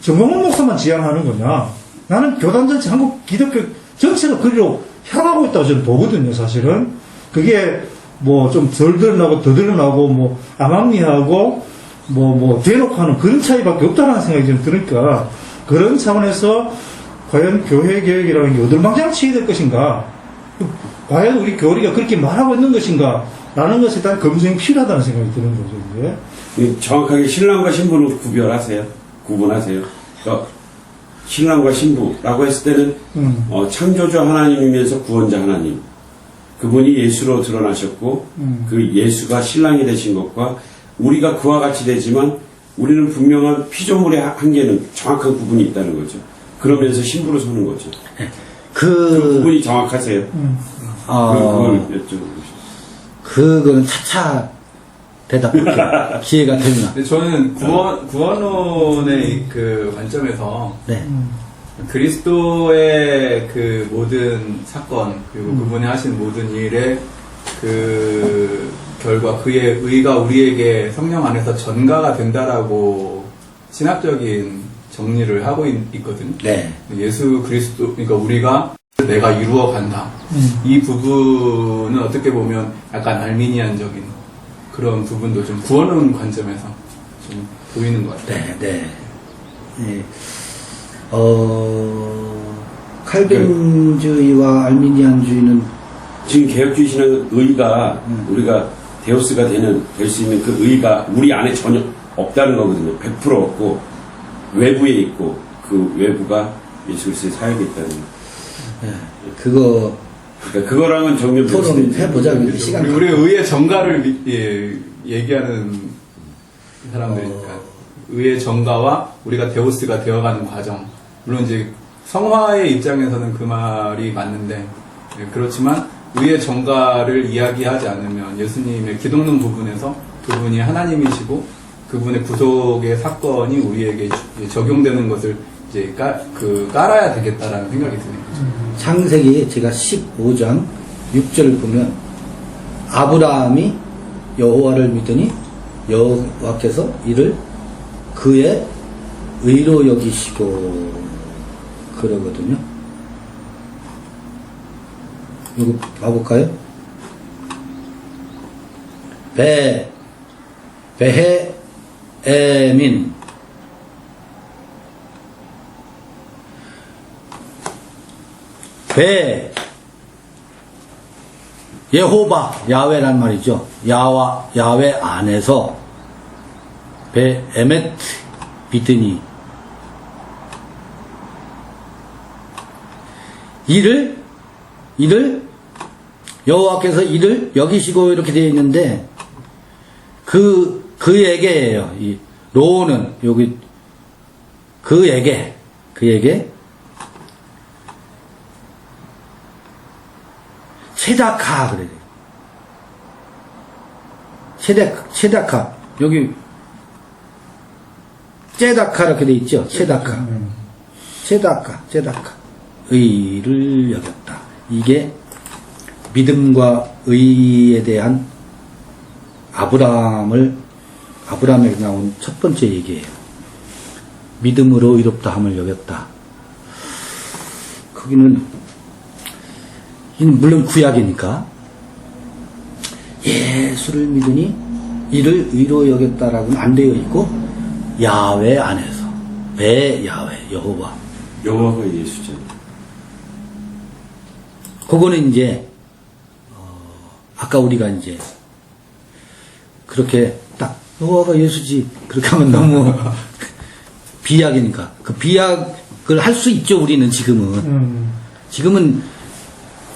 정광훈 목사만 지향하는 거냐. 나는 교단 전체, 한국 기독교 전체가 그리로 향하고 있다고 저는 보거든요, 사실은. 그게 뭐 좀 덜 드러나고 더 드러나고 뭐 암암리하고 뭐 대놓고 하는 그런 차이밖에 없다는 생각이 좀 드니까 그런 차원에서 과연 교회 개혁이라는 게 여들망장치게 될 것인가? 과연 우리 교리가 그렇게 말하고 있는 것인가? 라는 것에 대한 검증이 필요하다는 생각이 드는 거죠, 이제. 정확하게 신랑과 신부는 구분하세요. 그러니까 신랑과 신부라고 했을 때는 창조주 하나님이면서 구원자 하나님. 그분이 예수로 드러나셨고 그 예수가 신랑이 되신 것과 우리가 그와 같이 되지만 우리는 분명한 피조물의 한계는 정확한 구분이 있다는 거죠. 그러면서 신부로 서는 거죠. 그 부분이 정확하세요. 그걸 여쭤보고 그거는 차차 대답할게요. 기회가 되면. 근데 저는 구원론의 그 관점에서 네. 그리스도의 그 모든 사건 그리고 그분이 하신 모든 일의 그 결과 그의 의가 우리에게 성령 안에서 전가가 된다라고 신학적인 정리를 하고 있거든요. 네. 예수 그리스도 그러니까 우리가 내가 이루어 간다. 이 부분은 어떻게 보면 약간 알미니안적인 그런 부분도 좀 구원론 관점에서 좀 보이는 것 같아요. 네. 칼빈주의와 알미니안주의는 지금 개혁주의 신앙은 의가 우리가 데우스가 될 수 있는 그 의가 우리 안에 전혀 없다는 거거든요. 100% 없고 외부에 있고 그 외부가 예수 그리스도의 사역에 있다는 거. 그거 그러니까 그거랑은 정면 토론 해보자. 시간 우리 의의 정가를 얘기하는 사람들이니까 의의 정가와 우리가 데우스가 되어가는 과정. 물론 이제 성화의 입장에서는 그 말이 맞는데 그렇지만 의의 정가를 이야기하지 않으면 예수님의 기독론 부분에서 그분이 하나님이시고 그분의 구속의 사건이 우리에게 적용되는 것을 이제 깔아야 되겠다라는 생각이 드는 거죠. 창세기 제가 15장 6절을 보면 아브라함이 여호와를 믿으니 여호와께서 이를 그의 의로 여기시고 그러거든요. 이거 봐볼까요? 베헤에민 예호바 야훼란 말이죠. 야훼 안에서 에메트 비드니 이를 여호와께서 이를 여기시고 이렇게 되어 있는데 그에게예요. 이 로는 여기 그에게 체다카 그래요. 체다카 여기 체다카 이렇게 돼 있죠. 체다카 의를 여겼다. 이게 믿음과 의에 대한 아브라함에게 나온 첫 번째 얘기예요. 믿음으로 의롭다함을 여겼다. 거기는 물론 구약이니까 예수를 믿으니 이를 의로 여겼다라고는 안 되어 있고 야훼 안에서 야훼 여호와가 예수죠. 그거는 이제 아까 우리가 이제 그렇게 딱 여호와가 예수지. 그렇게 하면 너무 비약이니까. 그 비약을 할 수 있죠, 우리는 지금은. 지금은,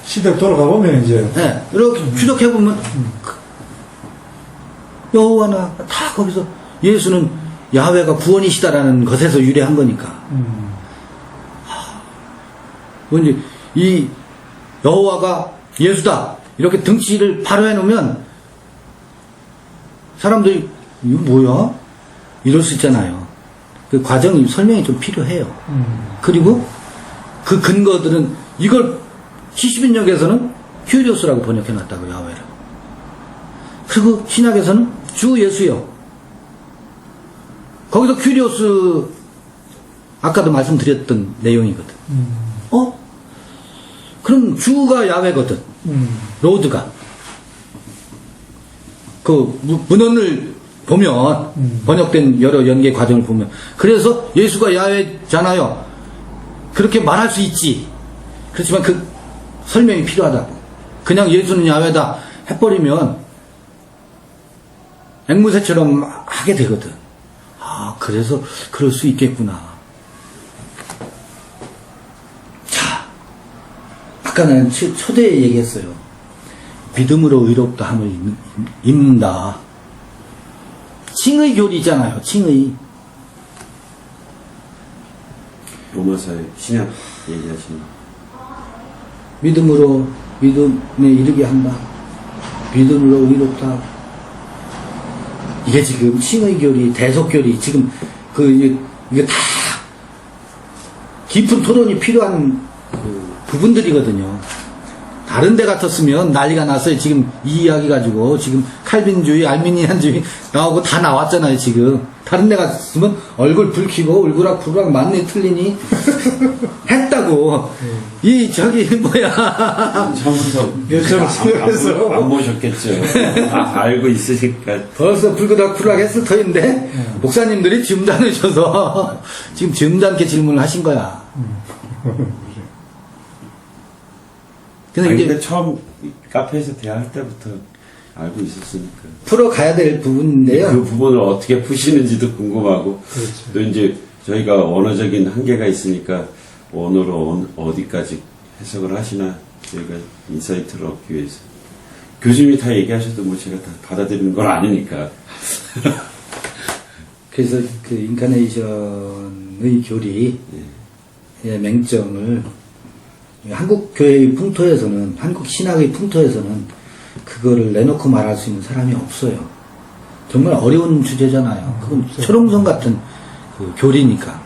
시대로 돌아가 보면 이제 예, 이렇게 추적해보면, 여호와나 다 거기서 예수는 야훼가 구원이시다라는 것에서 유래한 거니까. 이제 이 여호와가 예수다. 이렇게 등치를 바로 해놓으면 사람들이 이거 뭐야? 이럴 수 있잖아요. 그 과정이 설명이 좀 필요해요. 그리고 그 근거들은 이걸 시시빈역에서는 큐리오스라고 번역해놨다고 야훼를. 그리고 신약에서는 주 예수요. 거기서 큐리오스 아까도 말씀드렸던 내용이거든. 그럼 주가 야훼거든. 로드가. 그 문헌을 보면 번역된 여러 연계 과정을 보면 그래서 예수가 야훼잖아요. 그렇게 말할 수 있지. 그렇지만 그 설명이 필요하다고. 그냥 예수는 야훼다 해버리면 앵무새처럼 하게 되거든. 아, 그래서 그럴 수 있겠구나. 자, 아까는 초대에 얘기했어요. 믿음으로 의롭다 함을 입는다. 칭의 교리잖아요. 칭의. 로마서의 신약 얘기하시는 믿음으로 믿음에 이르게 한다. 믿음으로 의롭다. 이게 지금 칭의 교리, 대속 교리 지금 이게 다 깊은 토론이 필요한 그 부분들이거든요. 다른 데 같았으면 난리가 났어요. 지금 이 이야기 가지고 지금 칼빈주의, 알미니안주의 나오고 다 나왔잖아요. 지금 다른 데 갔으면 얼굴 붉히고 울그락불그락 맞니 틀리니 했다고. 이 저기 뭐야 처음부터 요즘 생각해서 안 보셨겠죠. 알고 있으니까. 벌써 불그락불그락 했을 터인데 목사님들이 줌담으셔서 지금 줌담게 질문을 하신 거야. 근데 아니, 이제 근데 처음 카페에서 대화할 때부터 알고 있었으니까. 풀어가야 될 부분인데요. 그 부분을 어떻게 푸시는지도 궁금하고, 그렇죠. 또 이제 저희가 언어적인 한계가 있으니까 언어로 어디까지 해석을 하시나 저희가 인사이트를 얻기 위해서. 교수님이 다 얘기하셔도 뭐 제가 다 받아들이는 건 아니니까. 그래서 그 인카네이션의 교리의 맹점을 한국 교회의 풍토에서는, 한국 신학의 풍토에서는 그거를 내놓고 말할 수 있는 사람이 없어요. 정말 어려운 주제잖아요. 그건 철옹성 같은 그 교리니까.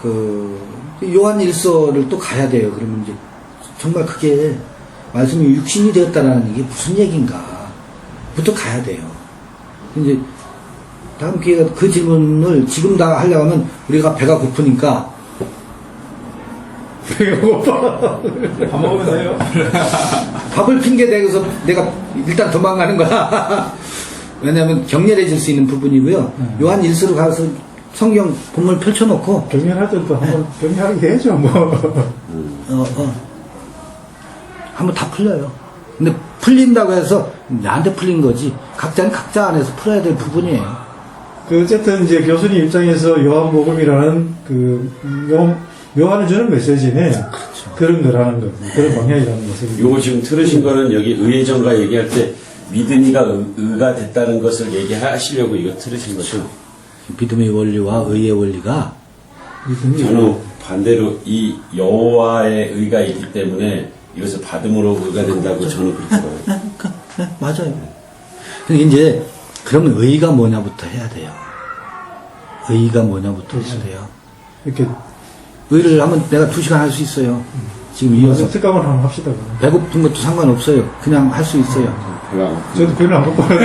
그 요한 일서를 또 가야 돼요. 그러면 이제 정말 그게 말씀이 육신이 되었다라는 이게 무슨 얘기인가 부터 가야 돼요. 이제 다음 기회가 그 질문을 지금 다 하려고 하면 우리가 배가 고프니까 배가 고파. 밥 먹으면 돼요. 밥을 핑계대고서 내가 일단 도망가는 거야. 왜냐하면 격렬해질 수 있는 부분이고요. 요한 일서로 가서 성경 본문 펼쳐놓고 경련할 때도 한번 경련하게 해줘 뭐. 한번 다 풀려요. 근데 풀린다고 해서 나한테 풀린 거지. 각자는 각자 안에서 풀어야 될 부분이에요. 그 어쨌든 이제 교수님 입장에서 요한복음이라는 요한을 주는 메시지네. 그렇죠. 그런 거라는 거, 그런 방향이라는 것을. 요거 지금 들으신 거는 여기 의회전가 얘기할 때 믿음이가 의가 됐다는 것을 얘기하시려고 이거 들으신 거죠? 믿음의 원리와 의의 원리가 저는 반대로 이 여호와의 의가 있기 때문에 이것을 받음으로 의가 된다고 저는 그렇게 봐요. 네, 맞아요. 근데 이제 그러면 의가 뭐냐부터 해야 돼요. 의가 뭐냐부터 해야 돼요. 이렇게 의를 하면 내가 2시간 할 수 있어요. 지금 이어서 특강을 한번 합시다. 그러면. 배고픈 것도 상관없어요. 그냥 할 수 있어요. 배가 안 고프죠. 저도 별로 안 고파요.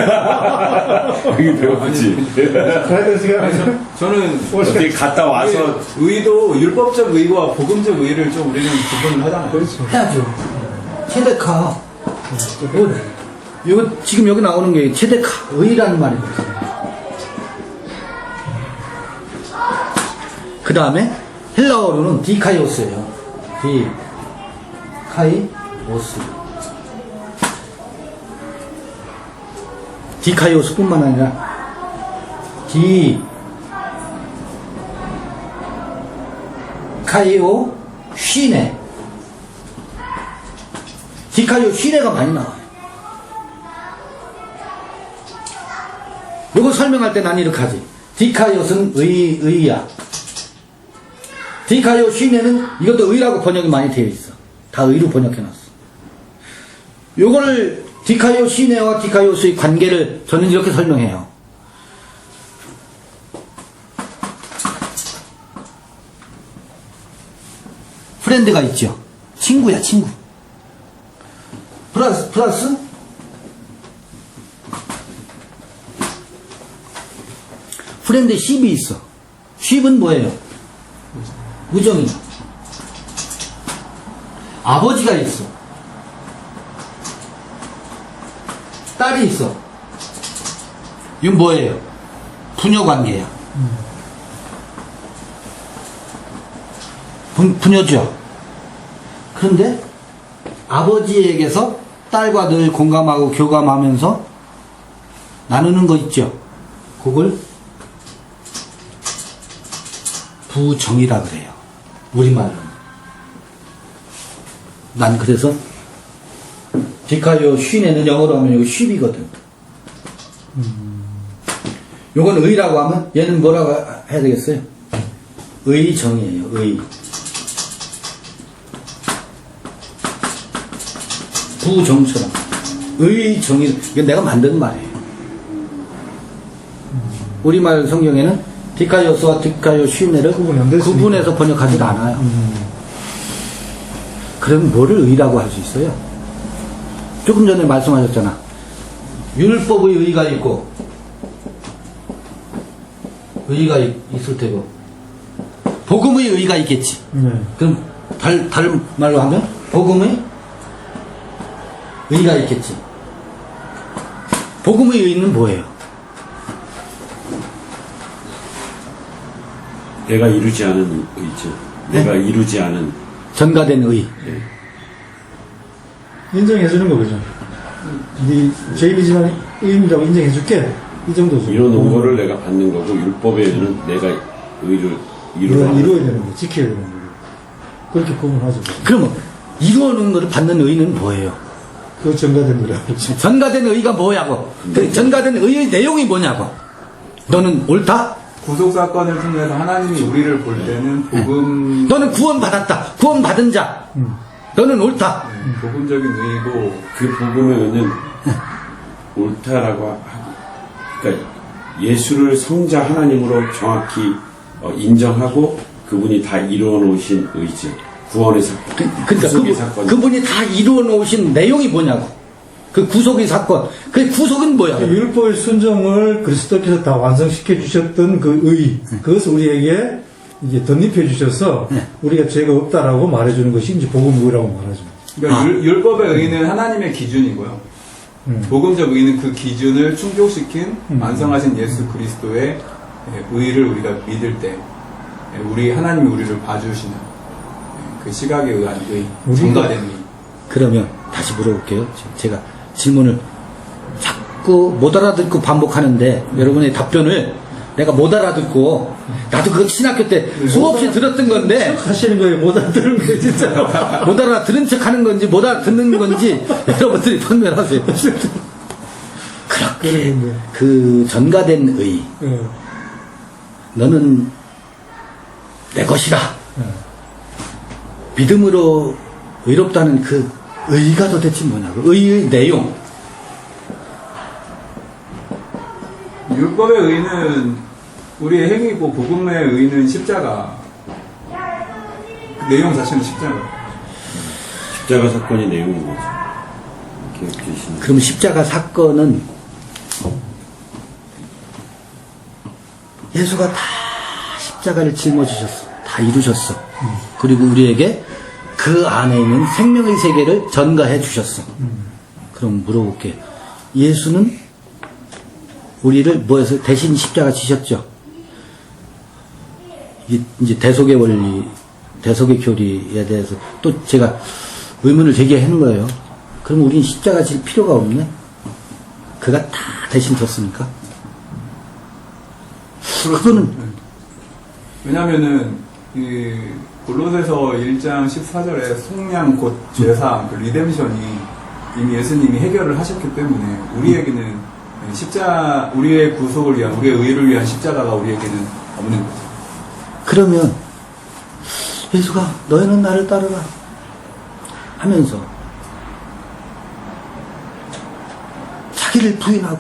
여기 배고프지. 가야 될 시간. 저는 어떻게 갔다 와서 의도 율법적 의와 복음적 의를 좀 우리는 구분을 하잖아요. 그렇죠. 해야죠. 체데카. 이거 지금 여기 나오는 게 체데카. 의라는 말이거든요. 그 다음에 헬라어로는 디카이오스예요. 디카이오스. 디카이오스뿐만 아니라 디카요 쉬네. 디카요 쉬네가 많이 나와요. 요거 설명할 때 난 이렇게 하지. 디카요는 의야. 디카요 쉬네는 이것도 의라고 번역이 많이 되어 있어. 다 의로 번역해놨어. 요거를 디카요 쉬네와 디카요스의 관계를 저는 이렇게 설명해요. 프렌드가 있죠. 친구야, 친구. 플러스 프렌드에 쉽이 있어. 쉽은 뭐예요? 우정이. 아버지가 있어. 딸이 있어. 이건 뭐예요? 부녀 관계야. 부녀죠. 그런데 아버지에게서 딸과 늘 공감하고 교감하면서 나누는 거 있죠. 그걸 부정이라 그래요. 우리말로. 난 그래서 디카요 쉰에는 영어로 하면 이거 쉽이거든. 요건 의라고 하면 얘는 뭐라고 해야 되겠어요? 의정이에요. 의. 부정처럼. 의정이, 이건 내가 만든 말이에요. 우리말 성경에는 디카요스와 디카요 쉰에를 구분해서 번역하지도 않아요. 그럼 뭐를 의라고 할 수 있어요? 조금 전에 말씀하셨잖아. 율법의 의가 있고 의가 있을 테고 복음의 의가 있겠지. 그럼 다른 말로 하면 복음의 의가 있겠지. 복음의 의는 뭐예요? 내가 이루지 않은 의죠. 내가 이루지 않은 전가된 의. 인정해주는 거죠. 네 죄인이지만 의인이라고 인정해줄게. 이 정도죠. 이런 거를 내가 받는 거고 율법에 의는 내가 의를 이루어야 이루는 되는 거, 지켜야 되는 거. 그렇게 구분하죠. 그러면 이루어는 것을 받는 의는 뭐예요? 그거 전가된 거라고 그러죠. 전가된 의가 뭐냐고. 그 전가된 의의 내용이 뭐냐고. 너는 옳다? 구속사건을 통해서 하나님이 우리를 볼 때는 복음, 너는 구원받았다. 구원받은 자. 너는 옳다. 복음적인 의이고, 그 복음의 의는 옳다라고 하기. 그러니까 예수를 성자 하나님으로 정확히 인정하고 그분이 다 이루어 놓으신 의죠. 구원의 사건. 그러니까 구속의 사건. 그분이 다 이루어 놓으신 내용이 뭐냐고. 그 구속의 사건. 그 구속은 뭐야? 율법의 순종을 그리스도께서 다 완성시켜 주셨던 그 의, 그것을 우리에게 이제 덧입혀 주셔서 우리가 죄가 없다라고 말해주는 것이 이제 복음의라고 말하죠. 그러니까 율법의 의는 하나님의 기준이고요. 복음적 의는 그 기준을 충족시킨 완성하신 예수 그리스도의 의를 우리가 믿을 때 우리 하나님이 우리를 봐주시는 그 시각에 의한 의, 전가된 의. 그러면 다시 물어볼게요. 제가 질문을 자꾸 못 알아듣고 반복하는데 여러분의 답변을 내가 못 알아듣고 나도 그거 신학교 때 수없이 들었던 건데 하시는 거예요. 못 알아들은 거예요, 진짜. 못 알아들은 척 하는 건지 못 알아듣는 건지 여러분들이 판별하세요. 그렇게 그 전가된 의 너는 내 것이다. 믿음으로 의롭다는 그 의가 도대체 뭐냐고. 의의 내용. 율법의 의는 우리의 행위고 복음의 의는 십자가. 그 내용 자체는 십자가. 십자가 사건이 내용인 거죠. 기억해 주시면. 그럼 십자가 사건은 예수가 다 십자가를 짊어지셨어. 다 이루셨어. 그리고 우리에게 그 안에 있는 생명의 세계를 전가해 주셨어. 그럼 물어볼게. 예수는 우리를 뭐해서 대신 십자가 지셨죠? 이제 대속의 원리, 대속의 교리에 대해서 또 제가 의문을 제기하는 거예요. 그럼 우리는 십자가 질 필요가 없네? 그가 다 대신 졌으니까. 그거는 왜냐면은 이 골로새서 1장 14절에 속량 곧 죄사 그 리뎀션이 이미 예수님이 해결을 하셨기 때문에 우리에게는 우리의 구속을 위한 우리의 의를 위한 십자가가 우리에게는 없는 거죠. 그러면 예수가 너희는 나를 따르라 하면서 자기를 부인하고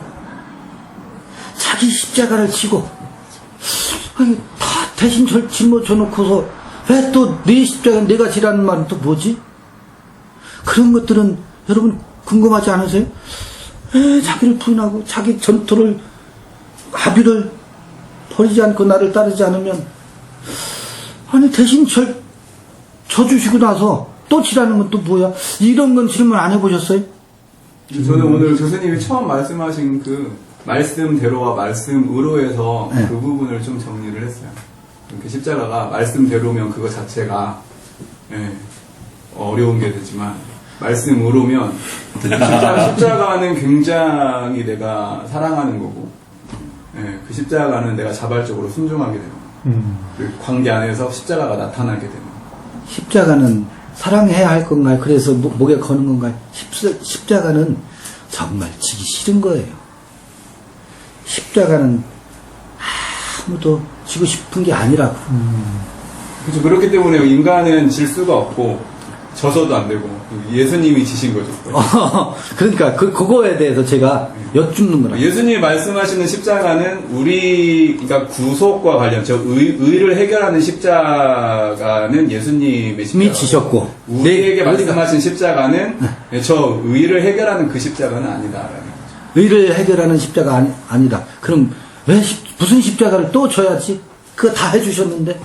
자기 십자가를 지고 아니, 다 대신 짊어져 놓고서 왜 또 네 십자가 내가 지라는 말은 또 뭐지? 그런 것들은 여러분 궁금하지 않으세요? 왜 자기를 부인하고 자기 전투를 합의를 버리지 않고 나를 따르지 않으면 아니 대신 져주시고 나서 또 지라는 건 또 뭐야? 이런 건 질문 안 해보셨어요? 저는 오늘 교수님이 처음 말씀하신 그 말씀대로와 말씀으로에서 네. 그 부분을 좀 정리를 했어요. 그 십자가가 말씀대로면 그거 자체가 어려운 게 되지만 말씀으로면 십자가는 굉장히 내가 사랑하는 거고 그 십자가는 내가 자발적으로 순종하게 되는 그 관계 안에서 십자가가 나타나게 되는 십자가는 사랑해야 할 건가요? 그래서 목에 거는 건가요? 십자가는 정말 지기 싫은 거예요. 십자가는 아무도 지고 싶은 게 아니라고. 그렇죠. 그렇기 때문에 인간은 질 수가 없고 져서도 안 되고 예수님이 지신 거죠. 그러니까 그거에 대해서 제가 여쭙는 거라. 예수님이 말씀하시는 십자가는 그러니까 구속과 관련 의를 해결하는 십자가는 예수님의 십자가. 이미 지셨고 우리에게 말씀하신 십자가는 저 의를 해결하는 그 십자가는 아니다라는 거죠. 의를 해결하는 십자가 아니다. 그럼 왜 무슨 십자가를 또 져야지? 그거 다 해주셨는데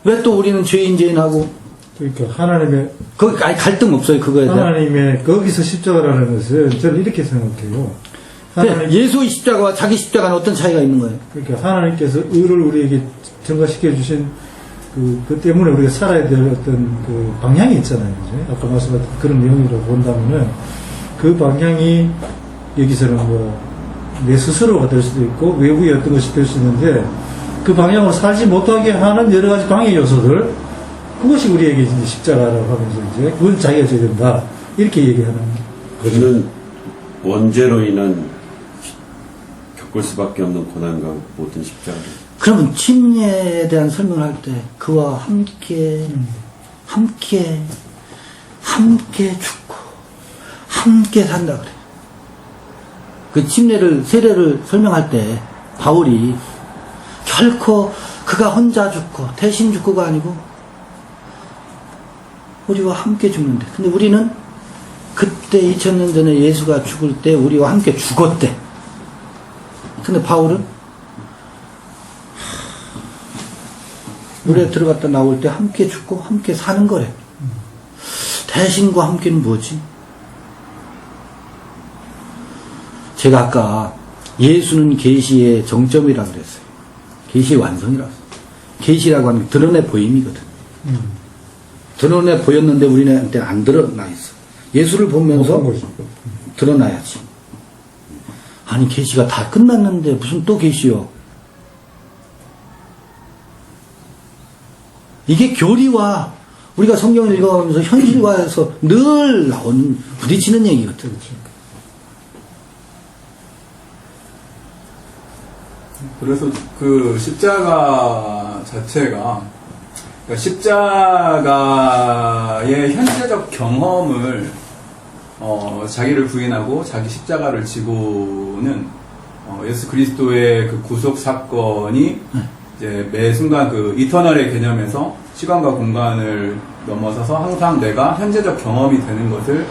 왜 또 우리는 죄인하고 그러니까 하나님의 거기 아니 갈등 없어요 그거에 대한. 하나님의 거기서 십자가라는 것은 저는 이렇게 생각해요. 근데 예수의 십자가와 자기 십자가는 어떤 차이가 있는 거예요? 그러니까 하나님께서 의를 우리에게 증가시켜 주신 그 때문에 우리가 살아야 될 어떤 그 방향이 있잖아요. 그죠? 아까 말씀하신 그런 내용이라고 본다면은 그 방향이 여기서는 뭐 내 스스로가 될 수도 있고 외부의 어떤 것이 될 수 있는데 그 방향으로 살지 못하게 하는 여러 가지 방해 요소들 그것이 우리에게 이제 십자가라고 하면서 이제 그건 자기가 져야 된다 이렇게 얘기하는 그는 원죄로 인한 겪을 수밖에 없는 고난과 모든 십자가를. 그러면 침례에 대한 설명을 할 때 그와 함께 죽고 함께 산다 그래. 그 세례를 설명할 때 바울이 결코 그가 혼자 죽고 대신 죽고가 아니고 우리와 함께 죽는데, 근데 우리는 그때 2000년 전에 예수가 죽을 때 우리와 함께 죽었대. 근데 바울은 물에 들어갔다 나올 때 함께 죽고 함께 사는 거래. 대신과 함께는 뭐지? 제가 아까 예수는 계시의 정점이라고 그랬어요. 계시의 완성이라고. 계시라고 하는 게 드러내 보임이거든. 드러내 보였는데 우리한테는 안 드러나 있어. 예수를 보면서 드러나야지. 아니 계시가 다 끝났는데 무슨 또 계시요? 이게 교리와 우리가 성경을 읽어가면서 현실화해서 늘 나오는 부딪히는 얘기거든. 그래서 그 십자가 자체가 그러니까 십자가의 현재적 경험을 자기를 부인하고 자기 십자가를 지고는 예수 그리스도의 그 구속 사건이 이제 매 순간 그 이터널의 개념에서 시간과 공간을 넘어서서 항상 내가 현재적 경험이 되는 것을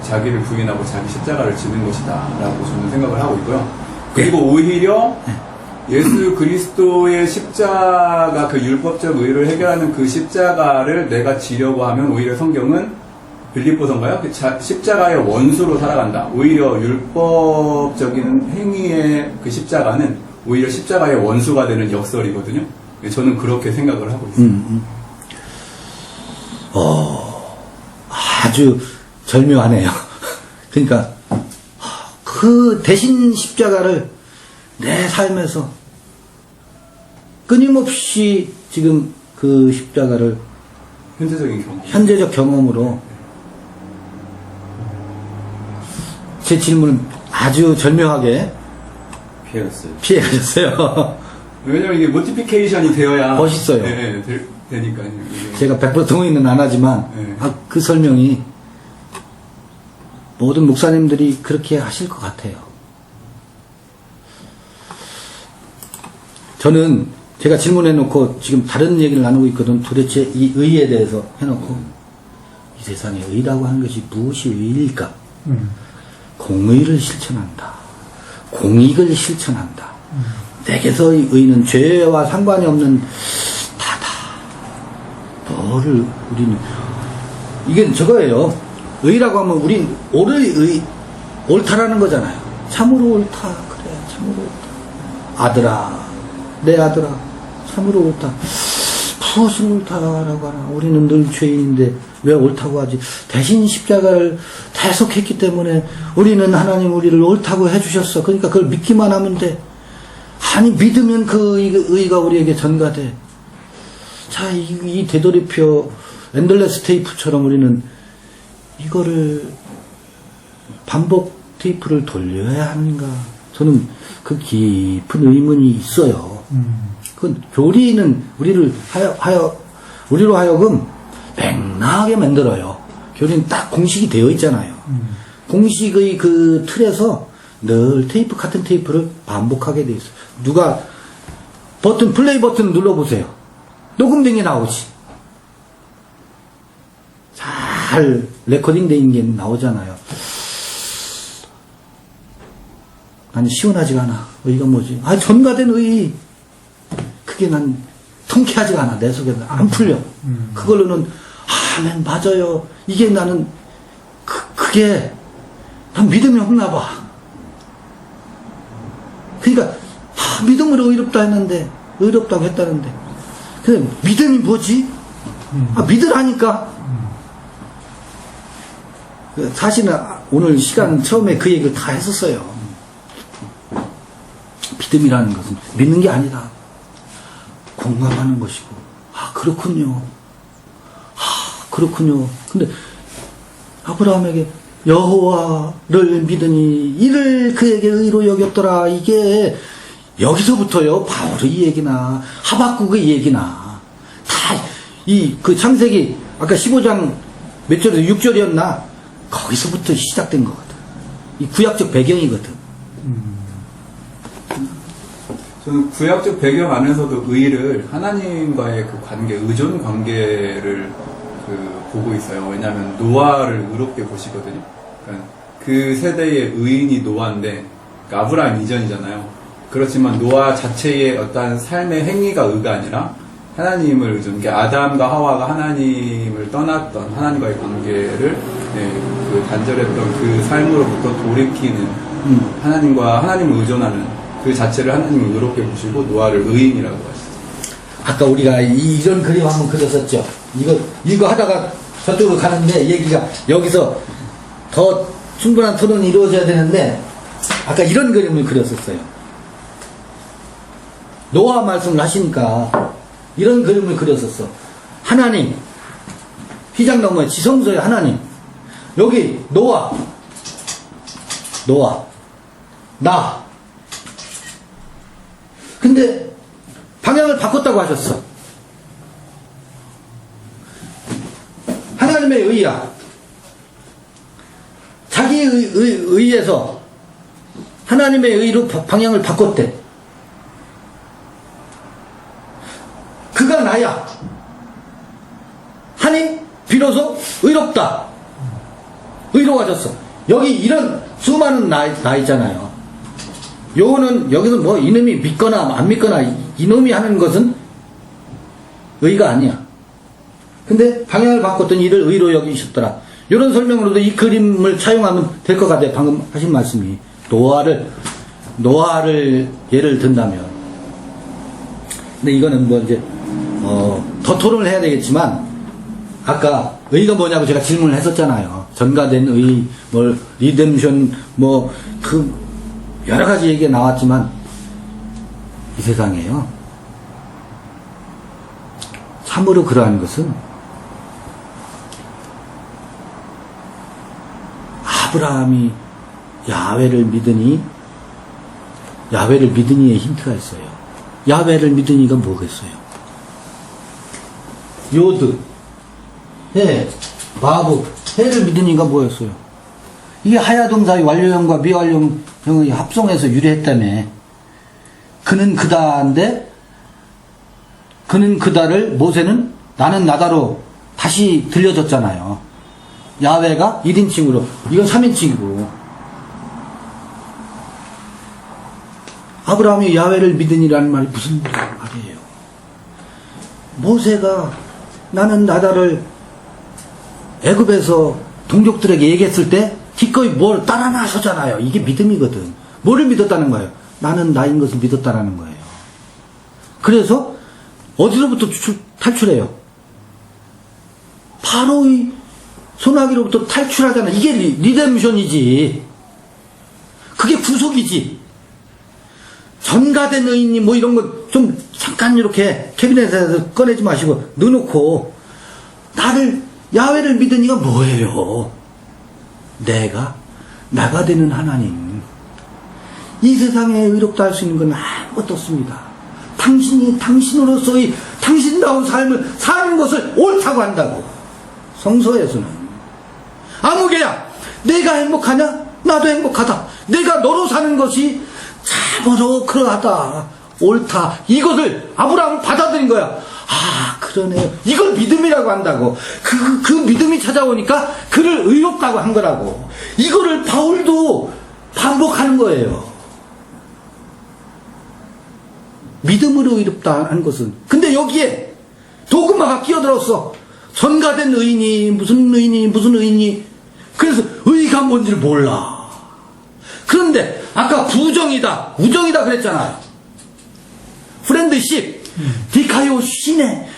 자기를 부인하고 자기 십자가를 지는 것이다라고 저는 생각을 하고 있고요. 그리고 오히려 예수 그리스도의 십자가 그 율법적 의를 해결하는 그 십자가를 내가 지려고 하면 오히려 성경은 빌립보서인가요? 그 십자가의 원수로 살아간다. 오히려 율법적인 행위의 그 십자가는 오히려 십자가의 원수가 되는 역설이거든요. 저는 그렇게 생각을 하고 있습니다. 아주 절묘하네요. 그러니까 그 대신 십자가를 내 삶에서 끊임없이 지금 그 십자가를 현재적인 경험. 현재적 경험으로 제 질문을 아주 절묘하게 피해갔어요. 피해가셨어요. 왜냐면 이게 모티피케이션이 되어야 멋있어요. 네, 되니까요. 이게. 제가 100% 동의는 안 하지만 네. 그 설명이 모든 목사님들이 그렇게 하실 것 같아요. 저는 제가 질문해놓고 지금 다른 얘기를 나누고 있거든. 도대체 이 의에 대해서 해놓고 이 세상에 의라고 하는 것이 무엇이 의일까? 공의를 실천한다. 공익을 실천한다. 내게서의 의는 죄와 상관이 없는 다다. 너를 우리는 이게 저거예요. 의라고 하면 우린 옳다라는 거잖아요. 참으로 옳다. 그래, 참으로 옳다. 아들아, 내 아들아, 참으로 옳다. 무엇을 옳다라고 하나? 우리는 늘 죄인인데 왜 옳다고 하지? 대신 십자가를 대속했기 때문에 우리는 하나님 우리를 옳다고 해주셨어. 그러니까 그걸 믿기만 하면 돼. 아니 믿으면 그 의가 우리에게 전가돼. 자, 이 되돌이표 엔들레스 테이프처럼 우리는 이거를 반복 테이프를 돌려야 하는가? 저는 그 깊은 의문이 있어요. 그건 교리는 우리로 하여금 맥락하게 만들어요. 교리는 딱 공식이 되어 있잖아요. 공식의 그 틀에서 늘 같은 테이프를 반복하게 돼 있어요. 누가 플레이 버튼 눌러보세요. 녹음된 게 나오지. 잘 레코딩 된 게 나오잖아요. 난 시원하지가 않아. 의가 뭐지? 전가된 의. 그게 난 통쾌하지가 않아. 내 속에는 안 풀려. 그걸로는 아멘 맞아요. 이게 나는 그게 난 믿음이 없나 봐. 그러니까 믿음으로 의롭다고 했다는데 근데 믿음이 뭐지? 믿으라니까. 사실은 오늘 시간 처음에 그 얘기를 다 했었어요. 믿음이라는 것은 믿는 게 아니라 공감하는 것이고, 그렇군요. 그렇군요. 근데 아브라함에게 여호와를 믿으니 이를 그에게 의로 여겼더라. 이게 여기서부터요. 바울의 얘기나 하박국의 얘기나 다 그 창세기 아까 15장 몇 절에서 6절이었나? 거기서부터 시작된 거거든. 이 구약적 배경이거든. 저는 구약적 배경 안에서도 의를 하나님과의 그 관계, 의존 관계를 보고 있어요. 왜냐하면 노아를 의롭게 보시거든요. 그러니까 그 세대의 의인이 노아인데, 그러니까 아브라함 이전이잖아요. 그렇지만 노아 자체의 어떤 삶의 행위가 의가 아니라 하나님을 의존, 그러니까 아담과 하와가 하나님을 떠났던 하나님과의 관계를 그 단절했던 그 삶으로부터 돌이키는 하나님을 의존하는 그 자체를 하나님을 의롭게 보시고 노아를 의인이라고 하시죠. 아까 우리가 이런 그림 한번 그렸었죠. 이거 하다가 저쪽으로 가는데 얘기가 여기서 더 충분한 토론이 이루어져야 되는데 아까 이런 그림을 그렸었어요. 노아 말씀을 하시니까 이런 그림을 그렸었어. 하나님, 휘장 너머에 지성소의 하나님, 여기 노아, 나. 근데 방향을 바꿨다고 하셨어. 하나님의 의야. 자기의 의에서 하나님의 의로 방향을 바꿨대. 그가 나야. 하니 비로소 의롭다. 의로워졌어. 여기 이런 수많은 나 있잖아요. 요거는 여기서 뭐 이놈이 믿거나 안 믿거나 이놈이 하는 것은 의가 아니야. 근데 방향을 바꿨더니 이를 의로 여기셨더라. 이런 설명으로도 이 그림을 차용하면 될 것 같아요. 방금 하신 말씀이 노아를 예를 든다면. 근데 이거는 뭐 이제 더 토론을 해야 되겠지만 아까 의가 뭐냐고 제가 질문을 했었잖아요. 전가된 의, 리뎀션, 여러 가지 얘기가 나왔지만 이 세상에요. 참으로 그러한 것은 아브라함이 야훼를 믿으니의 힌트가 있어요. 야훼를 믿으니가 뭐겠어요? 요드, 해, 마부, 해를 믿으니가 뭐였어요? 이게 하야동사의 완료형과 미완료형의 합성해서 유래했다며. 그는 그다인데, 그는 그다를 모세는 나는 나다로 다시 들려줬잖아요. 야훼가 1인칭으로, 이건 3인칭이고. 아브라함이 야훼를 믿으니라는 말이 무슨 말이에요? 모세가 나는 나다를 애굽에서 동족들에게 얘기했을 때 기꺼이 뭘 따라 나서잖아요. 이게 믿음이거든. 뭐를 믿었다는 거예요? 나는 나인 것을 믿었다라는 거예요. 그래서 어디로부터 탈출해요? 바로의 소나기로부터 탈출하잖아. 이게 리뎀션이지. 그게 구속이지. 전가된 의인이 뭐 이런 거 좀 잠깐 이렇게 캐비넷에서 꺼내지 마시고 넣어놓고 나를 야훼를 믿으니가 뭐예요? 내가 나가 되는 하나님. 이 세상에 의롭다 할 수 있는 건 아무것도 없습니다. 당신이 당신으로서의 당신다운 삶을 사는 것을 옳다고 한다고. 성서에서는 아무개야 내가 행복하냐? 나도 행복하다. 내가 너로 사는 것이 참으로 그러하다. 옳다. 이것을 아브라함을 받아들인 거야. 아, 그러네요. 이걸 믿음이라고 한다고. 그 믿음이 찾아오니까 그를 의롭다고 한 거라고. 이거를 바울도 반복하는 거예요. 믿음으로 의롭다 한 것은. 근데 여기에 도그마가 끼어들었어. 전가된 의인이 무슨 의인이 그래서 의가 뭔지를 몰라. 그런데 아까 부정이다 우정이다 그랬잖아요. 프렌드십 디카요 신의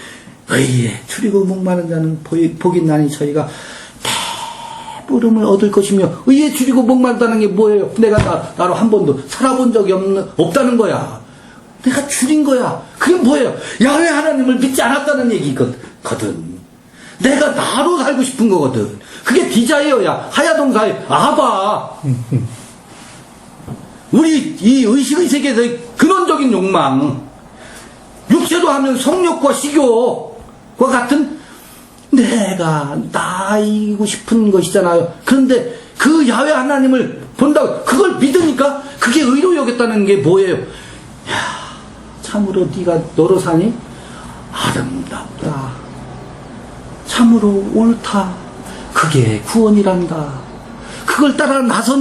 의에 추리고 목마른 자는 복이 나니 저희가 대부름을 얻을 것이며 의에 추리고 목마르다는 게 뭐예요? 내가 나로 한 번도 살아본 적이 없다는 거야. 내가 줄인 거야. 그게 뭐예요? 야훼 하나님을 믿지 않았다는 얘기거든. 내가 나로 살고 싶은 거거든. 그게 디자이어야. 하야동사의 아바. 우리 이 의식의 세계에서의 근원적인 욕망. 육체로 하면 성욕과 식욕과 같은 내가 나이고 싶은 것이잖아요. 그런데 그 야훼 하나님을 본다고 그걸 믿으니까 그게 의로 여겼다는 게 뭐예요? 야, 참으로 네가 너로 사니 아름답다. 참으로 옳다. 그게 구원이란다. 그걸 따라 나선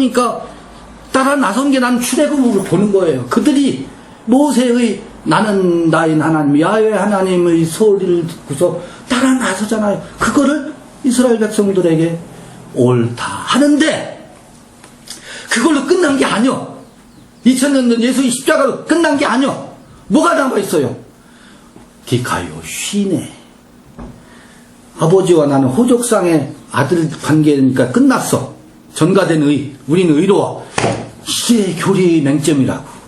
게 난 출애굽으로 보는 거예요. 그들이 모세의 나는 나인 하나님, 야훼 하나님의 소리를 듣고서 따라 나서잖아요. 그거를 이스라엘 백성들에게 옳다 하는데 그걸로 끝난 게 아니요. 2000년 전 예수의 십자가로 끝난 게 아니요. 뭐가 남아있어요? 디카요 쉬네. 아버지와 나는 호족상의 아들 관계니까 끝났어. 전가된 의, 우리는 의로워. 이게 교리의 맹점이라고.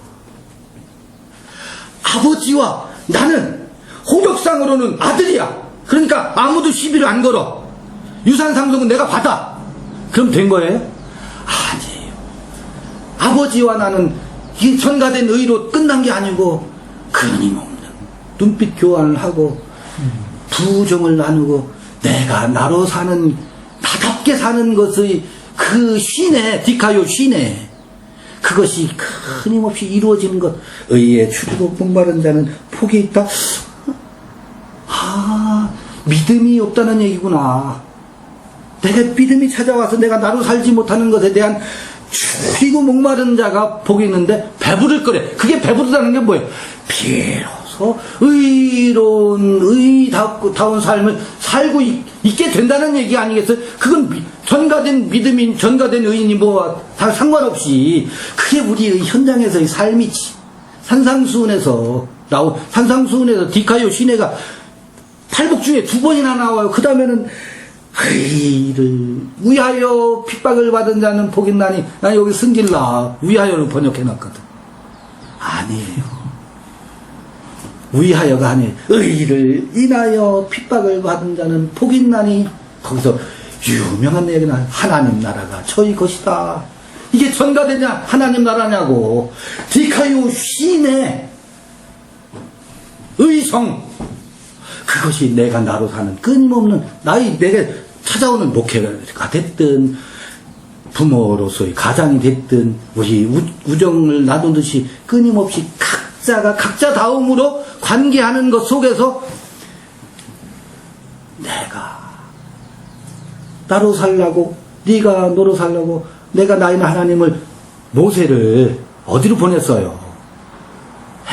아버지와 나는 호족상으로는 아들이야. 그러니까 아무도 시비를 안 걸어. 유산상속은 내가 받아. 그럼 된 거예요? 아니에요. 아버지와 나는 이 전가된 의로 끝난 게 아니고 끊임없는 눈빛 교환을 하고 부정을 나누고 내가 나로 사는 나답게 사는 것의 그 신의 디카요 신의 그것이 끊임없이 이루어지는 것. 의에 추리고 목마른 자는 복이 있다. 아, 믿음이 없다는 얘기구나. 내가 믿음이 찾아와서 내가 나로 살지 못하는 것에 대한 추리고 목마른 자가 복이 있는데 배부를 거래. 그게 배부르다는 게 뭐예요? 비로소 의로운 의다운 삶을 살고 있게 된다는 얘기 아니겠어요? 그건 전가된 믿음인 전가된 의인이 뭐와 다 상관없이 그게 우리의 현장에서의 삶이지. 산상수훈에서 디카요 시내가 팔복 중에 2번이나 나와요. 그 다음에는 의를 위하여 핍박을 받은 자는 복이 나니. 난 여기 승질나 위하여를 번역해놨거든. 아니에요. 위하여가 하니 의를 인하여 핍박을 받은 자는 복이 있나니 거기서 유명한 얘기는 하나님 나라가 저희 것이다. 이게 전가되냐 하나님 나라냐고. 디카요 시인의 의성 그것이 내가 나로 사는 끊임없는 내게 찾아오는 목회가 됐든 부모로서의 가장이 됐든 우리 우정을 나누듯이 끊임없이 각자가 각자다움으로 관계하는 것 속에서 내가 나로 살라고 네가 너로 살라고 내가 나인 하나님을 모세를 어디로 보냈어요?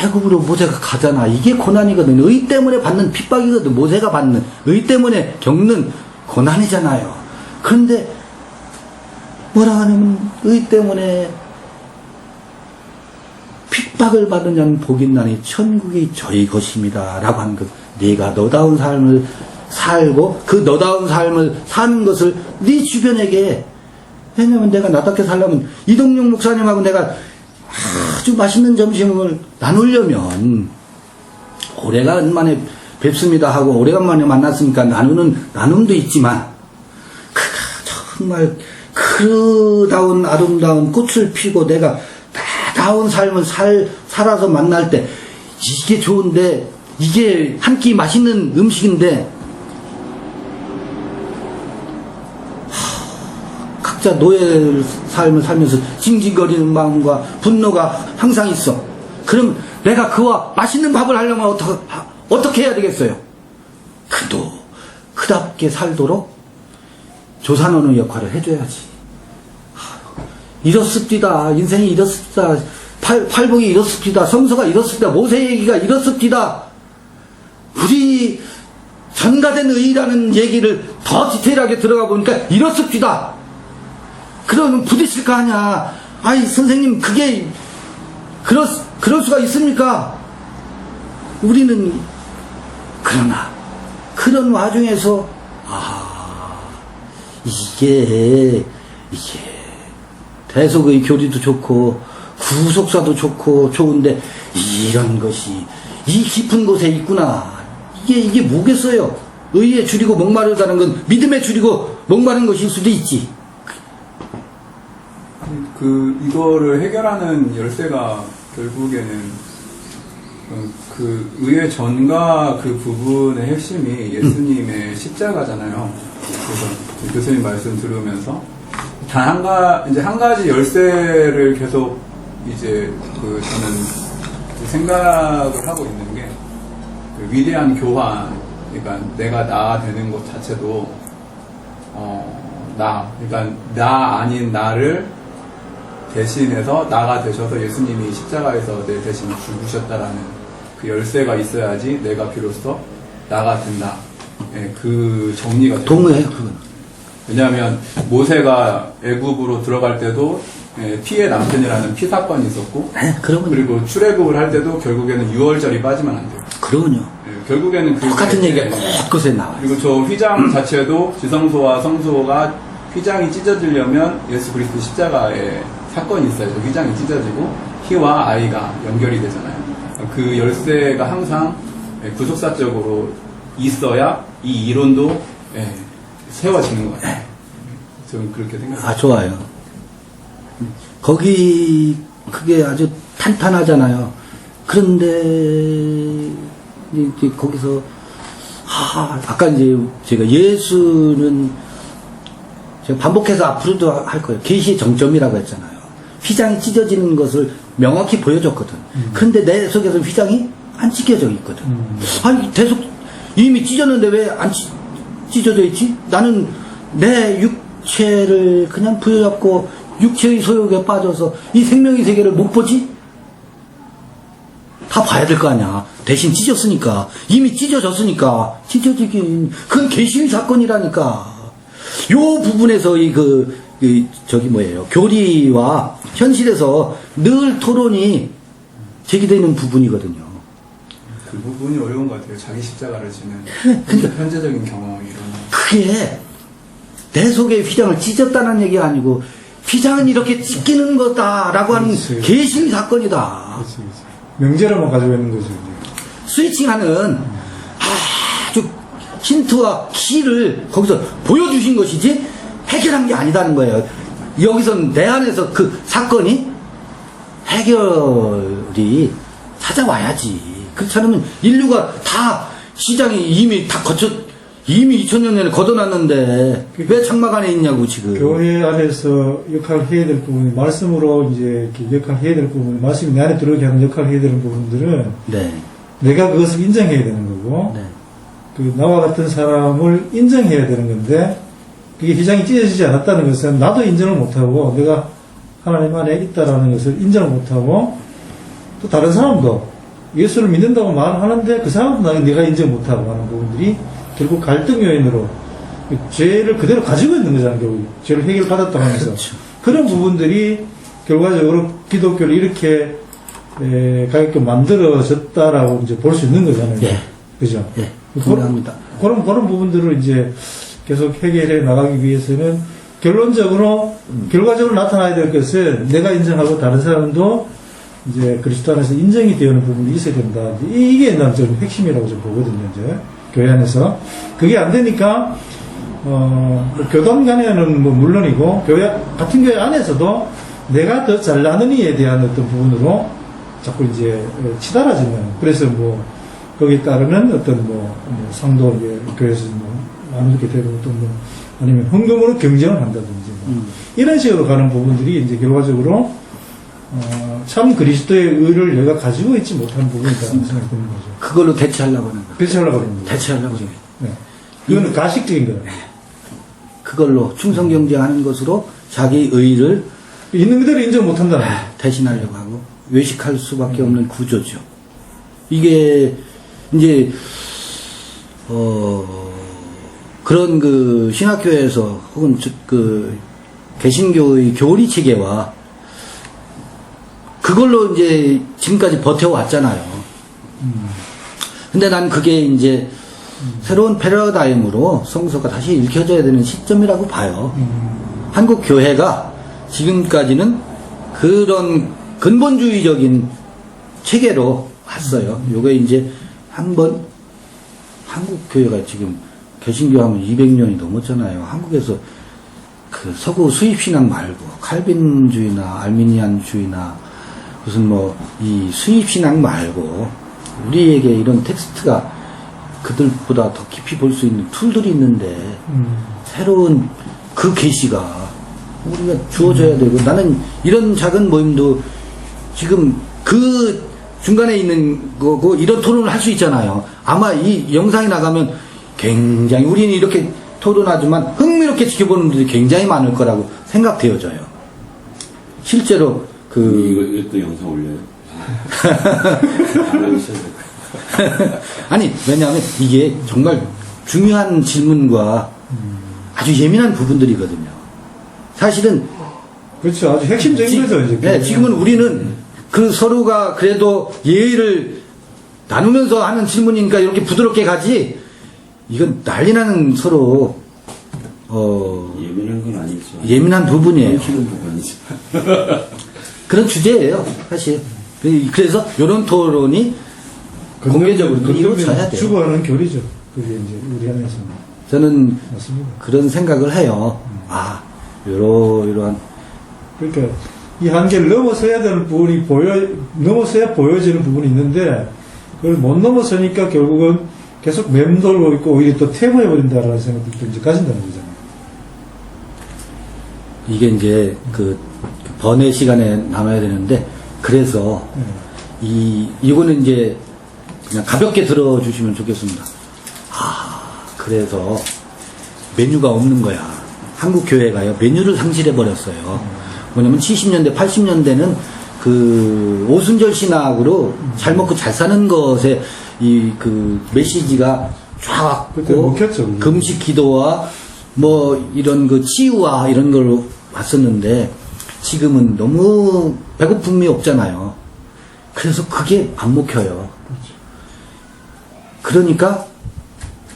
애굽으로 모세가 가잖아. 이게 고난이거든. 의 때문에 받는 핍박이거든. 모세가 받는 의 때문에 겪는 고난이잖아요. 그런데 뭐라 하냐면 의 때문에 핍박을 받은 자는 복이 있나니 천국이 저희 것입니다 라고 하는 것. 네가 너다운 삶을 살고 그 너다운 삶을 사는 것을 네 주변에게, 왜냐면 내가 나답게 살려면 이동용 목사님하고 내가 아주 맛있는 점심을 나누려면 오래간만에 뵙습니다 하고 오래간만에 만났으니까 나눔도 있지만 그가 정말 그다운 아름다운 꽃을 피고 내가 나다운 삶을 살아서 만날 때 이게 좋은데 이게 한 끼 맛있는 음식인데 각자 노예 삶을 살면서 징징거리는 마음과 분노가 항상 있어. 그럼 내가 그와 맛있는 밥을 하려면 어떻게 해야 되겠어요? 그답게 살도록 조산원의 역할을 해줘야지. 이렇습니다. 인생이 이렇습니다. 팔복이 이렇습니다. 성서가 이렇습니다. 모세 얘기가 이렇습니다. 우리 전가된 의라는 얘기를 더 디테일하게 들어가 보니까 이렇습니다. 그러면 부딪힐 거 아니야. 아이 선생님 그게 그럴 수가 있습니까? 우리는 그러나 그런 와중에서 이게 대속의 교리도 좋고 구속사도 좋고 좋은데 이런 것이 이 깊은 곳에 있구나. 이게 뭐겠어요? 의에 줄이고 목마르다는 건 믿음에 줄이고 목마른 것일 수도 있지. 이거를 해결하는 열쇠가 결국에는 그 의의 전가 그 부분의 핵심이 예수님의 십자가잖아요. 그래서 교수님 말씀 들으면서 이제 한 가지 열쇠를 계속 이제 저는 생각을 하고 있는 게 위대한 교환, 그러니까 내가 나 되는 것 자체도 그러니까 나 아닌 나를 대신해서 나가 되셔서 예수님이 십자가에서 내 대신에 죽으셨다라는 그 열쇠가 있어야지 내가 비로소 나가 된다. 예, 그 정리가 됩니다. 동의해요, 그건. 왜냐하면 모세가 애굽으로 들어갈 때도 피의 남편이라는 피 사건이 있었고, 그러면요. 그리고 출애굽을 할 때도 결국에는 6월절이 빠지면 안 돼요. 그러군요. 예, 결국에는 똑같은 얘기가 곳곳에 나와요. 그리고 저 휘장 자체도 지성소와 성소가 휘장이 찢어지려면 예수 그리스도 십자가에 사건이 있어요. 휘장이 찢어지고 희와 아이가 연결이 되잖아요. 그 열쇠가 항상 구속사적으로 있어야 이 이론도 세워지는 것 같아요. 저는 그렇게 생각합니다. 좋아요. 그게 아주 탄탄하잖아요. 그런데 이제 거기서 아까 이제 제가 예수는 제가 반복해서 앞으로도 할 거예요. 계시의 정점이라고 했잖아요. 휘장이 찢어지는 것을 명확히 보여줬거든. 그런데 내 속에서 휘장이 안 찢겨져 있거든. 아니 대속 이미 찢었는데 왜 안 찢어져 있지? 나는 내 육체를 그냥 부여잡고 육체의 소욕에 빠져서 이 생명의 세계를 못 보지? 다 봐야 될 거 아니야. 대신 찢었으니까. 이미 찢어졌으니까. 찢어지긴. 그건 계시의 사건이라니까. 요 부분에서 교리와 현실에서 늘 토론이 제기되는 부분이거든요. 그 부분이 어려운 것 같아요. 자기 십자가를 지는 그러니까 현재적인 경험이 이런. 그게 내 속에 휘장을 찢었다는 얘기가 아니고 휘장은 이렇게 찢기는 거다라고 하는 계시의 사건이다. 명제로만 가지고 있는 거죠. 스위칭하는 아주 힌트와 키를 거기서 보여주신 것이지 해결한 게 아니다는 거예요. 여기선 내 안에서 그 사건이 해결이 찾아와야지. 그렇지 않으면 인류가 다 시장이 이미 다 이미 2000년 전에 걷어놨는데 왜 장막 안에 있냐고 지금. 교회 안에서 역할을 해야 될 부분이, 말씀으로 이제 이렇게 역할을 해야 될 부분, 말씀이 내 안에 들어오게 하는 역할을 해야 되는 부분들은 네. 내가 그것을 인정해야 되는 거고, 네. 그 나와 같은 사람을 인정해야 되는 건데, 그게 휘장이 찢어지지 않았다는 것은 나도 인정을 못하고, 내가 하나님 안에 있다라는 것을 인정을 못하고, 또 다른 사람도 예수를 믿는다고 말하는데 그 사람도 내가 인정 못하고 하는 부분들이 결국 갈등 요인으로 죄를 그대로 가지고 있는 거잖아요. 결국 죄를 해결받았다고 하면서 그렇죠. 그런 부분들이 결과적으로 기독교를 이렇게 가볍게 만들어졌다라고 이제 볼 수 있는 거잖아요. 예. 그죠? 예. 공감합니다. 그런 부분들을 이제 계속 해결해 나가기 위해서는 결론적으로 결과적으로 나타나야 될 것은 내가 인정하고 다른 사람도 이제 그리스도 안에서 인정이 되는 부분이 있어야 된다. 이게 난 좀 핵심이라고 좀 보거든요. 이제 교회 안에서 그게 안 되니까 교단 간에는 뭐 물론이고 같은 교회 안에서도 내가 더 잘나는 이에 대한 어떤 부분으로 자꾸 이제 치달아지는. 그래서 뭐 거기에 따르면 어떤 뭐 상도 교회에서 뭐 나누게 되고 또 뭐 아니면 헌금으로 경쟁을 한다든지 뭐 이런 식으로 가는 부분들이 이제 결과적으로 참 그리스도의 의를 내가 가지고 있지 못하는 부분이라는 생각이 드는 거죠. 그걸로 대체하려고 하는 거예요. 대체하려고 하는 거죠. 대체하려고 해요. 네. 이거는 가식적인 거예요. 그걸로 충성경쟁하는 것으로 자기 의를 있는 그대로 인정 못한다는 거죠. 대신하려고 하고 외식할 수밖에 없는 구조죠. 이게 이제 그런 그 신학교에서 혹은 그 개신교의 교리 체계와 그걸로 이제 지금까지 버텨왔잖아요. 근데 난 그게 이제 새로운 패러다임으로 성서가 다시 읽혀져야 되는 시점이라고 봐요. 한국 교회가 지금까지는 그런 근본주의적인 체계로 왔어요. 요게 이제 한번 한국 교회가 지금 개신교 하면 200년이 넘었잖아요. 한국에서 그 서구 수입신앙 말고 칼빈주의나 알미니안주의나 무슨 뭐 이 수입신앙 말고 우리에게 이런 텍스트가 그들보다 더 깊이 볼 수 있는 툴들이 있는데 새로운 그 계시가 우리가 주어져야 되고 나는 이런 작은 모임도 지금 그 중간에 있는 거고 이런 토론을 할 수 있잖아요. 아마 이 영상이 나가면 굉장히 우리는 이렇게 토론하지만 흥미롭게 지켜보는 분들이 굉장히 많을 거라고 생각되어져요. 실제로 이것도 영상 올려요. 안 하기 싫어요. 아니 왜냐하면 이게 정말 중요한 질문과 아주 예민한 부분들이거든요. 사실은 그렇죠. 아주 핵심적인 거죠. 이제. 네, 지금은 우리는 그 서로가 그래도 예의를 나누면서 하는 질문이니까 이렇게 부드럽게 가지. 이건 난리나는 서로 예민한 건 아니죠. 예민한 부분이에요. 는 부분이죠. 그런 주제예요, 사실. 그래서 이런 토론이 공개적으로 이루어져야 돼요. 추구하는 교리죠. 그게 이제 우리 안에서는. 저는 맞습니다. 그런 생각을 해요. 아, 이러한. 그러니까 이 한계를 넘어서야 되는 부분이 넘어서야 보여지는 부분이 있는데 그걸 못 넘어서니까 결국은 계속 맴돌고 있고 오히려 또 퇴보해버린다라는 생각도 이제 가진다는 거잖아요. 이게 이제 그 번외 시간에 남아야 되는데 그래서 이거는 이제 그냥 가볍게 들어주시면 좋겠습니다. 그래서 메뉴가 없는 거야. 한국 교회가요 메뉴를 상실해 버렸어요. 뭐냐면 70년대 80년대는 그 오순절 신학으로 잘 먹고 잘 사는 것에 이 그 메시지가 쫙 그때 왔고 먹혔죠. 금식 기도와 뭐 이런 그 치유와 이런 걸로 왔었는데 지금은 너무 배고픔이 없잖아요. 그래서 그게 안 먹혀요. 그러니까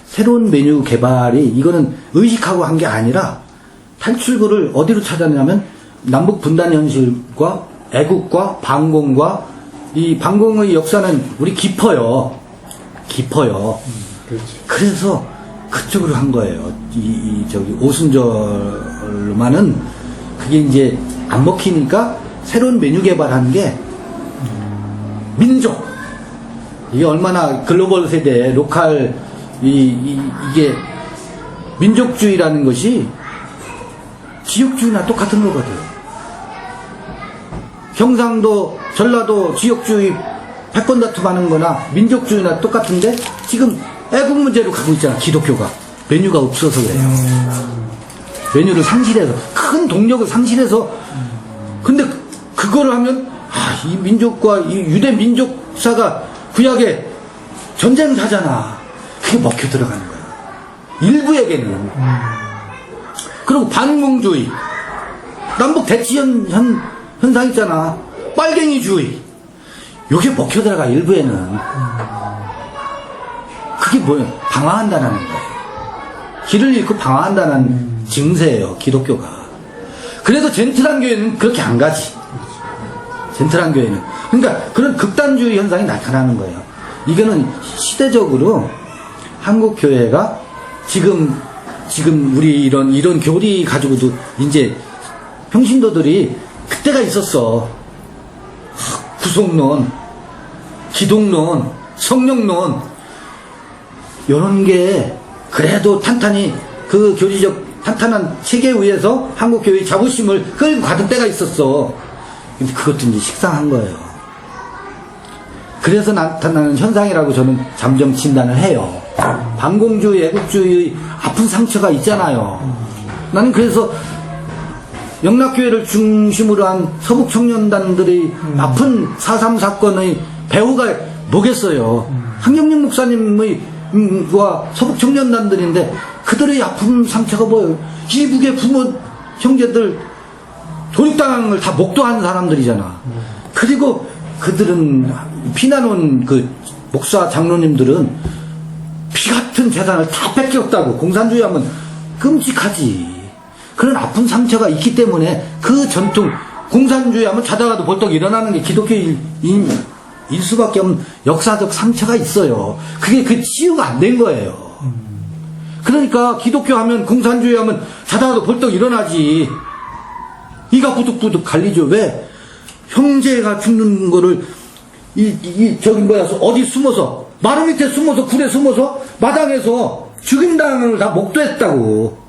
새로운 메뉴 개발이 이거는 의식하고 한 게 아니라 탈출구를 어디로 찾았냐면 남북 분단 현실과 애국과 반공과 이 반공의 역사는 우리 깊어요. 깊어요. 그렇죠. 그래서 그쪽으로 한 거예요. 저기 오순절로만은 그게 이제 안 먹히니까 새로운 메뉴 개발한 게 민족. 이게 얼마나 글로벌 세대, 로컬, 이게 민족주의라는 것이 지역주의나 똑같은 거거든. 경상도, 전라도 지역주의 패권 다툼하는 거나 민족주의나 똑같은데 지금 애국 문제로 가고 있잖아, 기독교가. 메뉴가 없어서 그래요. 메뉴를 상실해서, 큰 동력을 상실해서, 근데 그거를 하면, 이 민족과 이 유대 민족사가 구약의 전쟁사잖아. 그게 먹혀 들어가는 거야. 일부에게는. 그리고 반공주의. 남북 대치 현상 있잖아. 빨갱이주의. 요게 먹혀 들어가, 일부에는. 그게 뭐예요? 방황한다는 거예요. 길을 잃고 방황한다는 증세예요, 기독교가. 그래서 젠틀한 교회는 그렇게 안 가지. 젠틀한 교회는. 그러니까 그런 극단주의 현상이 나타나는 거예요. 이거는 시대적으로 한국 교회가 지금 우리 이런 교리 가지고도 이제 평신도들이 그때가 있었어. 구속론, 기독론, 성령론, 이런 게 그래도 탄탄히 그 교리적 탄탄한 체계에 의해서 한국 교회의 자부심을 끌고 가던 때가 있었어. 근데 그것도 이제 식상한 거예요. 그래서 나타나는 현상이라고 저는 잠정 진단을 해요. 반공주의, 애국주의의 아픈 상처가 있잖아요. 나는 그래서 영락교회를 중심으로 한 서북 청년단들의 아픈 4.3 사건의 배후가 뭐겠어요. 한경영 목사님의 와 서북 청년단들인데 그들의 아픈 상처가 뭐예요? 이북의 부모 형제들 도륙당한 걸 다 목도한 사람들이잖아. 그리고 그들은 피난 온 그 목사 장로님들은 피 같은 재산을 다 뺏겼다고. 공산주의 하면 끔찍하지. 그런 아픈 상처가 있기 때문에 그 전통 공산주의 하면 자다가도 벌떡 일어나는 게 기독교일 수밖에 없는 역사적 상처가 있어요. 그게 그 치유가 안 된 거예요. 그러니까 기독교 하면 공산주의 하면 자다가도 벌떡 일어나지. 이가 부득부득 갈리죠. 왜? 형제가 죽는 거를 어디 숨어서 마루 밑에 숨어서 굴에 숨어서 마당에서 죽임당을 다 목도했다고.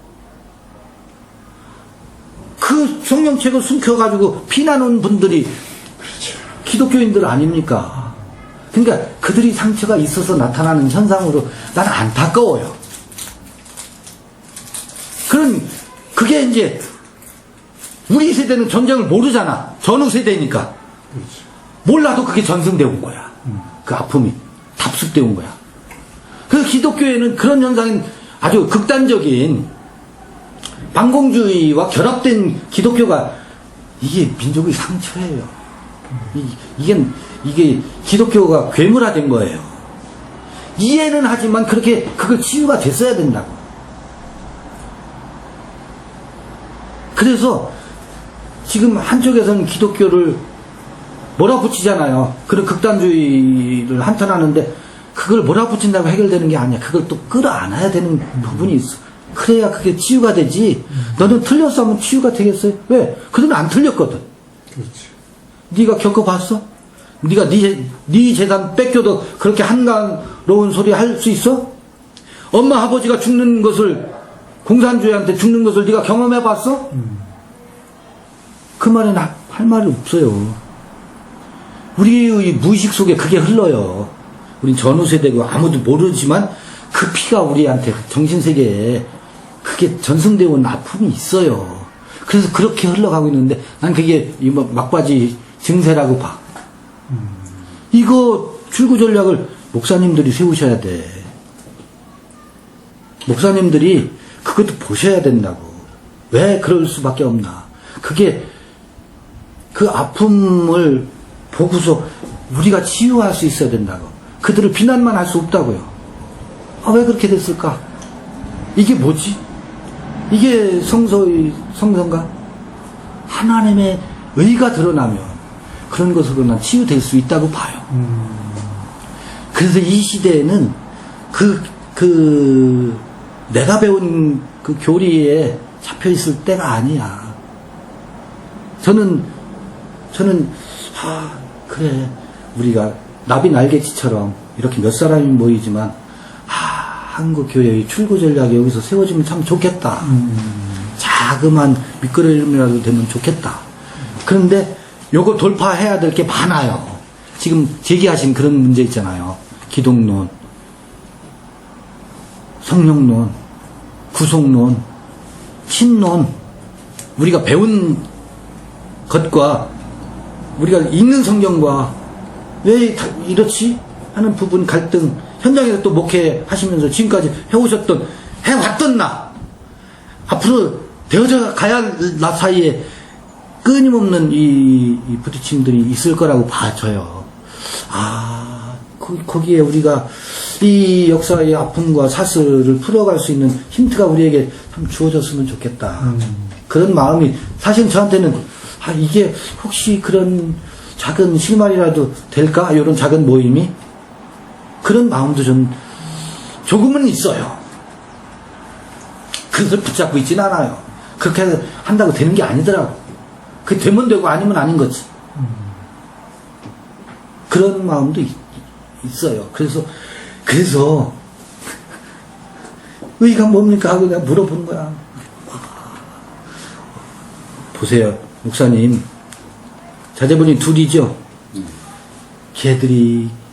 그 성령책을 숨겨가지고 피난 온 분들이 기독교인들 아닙니까? 그러니까 그들이 상처가 있어서 나타나는 현상으로 나는 안타까워요. 그게 이제 우리 세대는 전쟁을 모르잖아. 전후 세대니까. 몰라도 그게 전승되어 온 거야. 그 아픔이 답습되어 온 거야. 그 기독교에는 그런 현상인 아주 극단적인 반공주의와 결합된 기독교가 이게 민족의 상처예요. 이게 기독교가 괴물화된 거예요. 이해는 하지만 그걸 치유가 됐어야 된다고. 그래서 지금 한쪽에서는 기독교를 몰아붙이잖아요. 그런 극단주의를 한탄하는데 그걸 몰아붙인다고 해결되는 게 아니야. 그걸 또 끌어안아야 되는 부분이 있어. 그래야 그게 치유가 되지. 너는 틀렸어 하면 치유가 되겠어요? 왜? 그들은 안 틀렸거든. 그렇지. 네가 겪어봤어? 네가 네 재산 뺏겨도 그렇게 한가로운 소리 할 수 있어? 엄마 아버지가 죽는 것을 공산주의한테 죽는 것을 네가 경험해봤어? 그 말에 할 말이 없어요. 우리의 무의식 속에 그게 흘러요. 우린 전후 세대고 아무도 모르지만 그 피가 우리한테 정신세계에 그게 전승되어 온 아픔이 있어요. 그래서 그렇게 흘러가고 있는데 난 그게 막바지 증세라고 봐. 이거 출구 전략을 목사님들이 세우셔야 돼. 목사님들이 그것도 보셔야 된다고. 왜 그럴 수밖에 없나. 그게 그 아픔을 보고서 우리가 치유할 수 있어야 된다고. 그들을 비난만 할 수 없다고요. 왜 그렇게 됐을까? 이게 뭐지? 이게 성서인가? 하나님의 의가 드러나면 그런 것으로 난 치유될 수 있다고 봐요. 그래서 이 시대에는 내가 배운 그 교리에 잡혀 있을 때가 아니야. 저는, 그래. 우리가 나비 날개치처럼 이렇게 몇 사람이 모이지만, 한국 교회의 출구 전략이 여기서 세워지면 참 좋겠다. 자그만 밑거름이라도 되면 좋겠다. 그런데 요거 돌파해야 될 게 많아요. 지금 제기하신 그런 문제 있잖아요. 기독론, 성령론, 구속론, 신론, 우리가 배운 것과 우리가 읽는 성경과 왜 이렇지? 하는 부분 갈등, 현장에서 또 목회하시면서 지금까지 해왔던 나, 앞으로 되어져 가야 할 나 사이에 끊임없는 이 부딪힘들이 있을 거라고 봐져요. 거기에 우리가 이 역사의 아픔과 사슬을 풀어갈 수 있는 힌트가 우리에게 참 주어졌으면 좋겠다. 그런 마음이 사실 저한테는 이게 혹시 그런 작은 실마리라도 될까? 이런 작은 모임이 그런 마음도 좀 조금은 있어요. 그것을 붙잡고 있진 않아요. 그렇게 한다고 되는 게 아니더라고. 그게 되면 되고 아니면 아닌 거지. 그런 마음도 있어요. 그래서 의의가 뭡니까 하고 내가 물어보는 거야. 보세요, 목사님. 자제분이 둘이죠.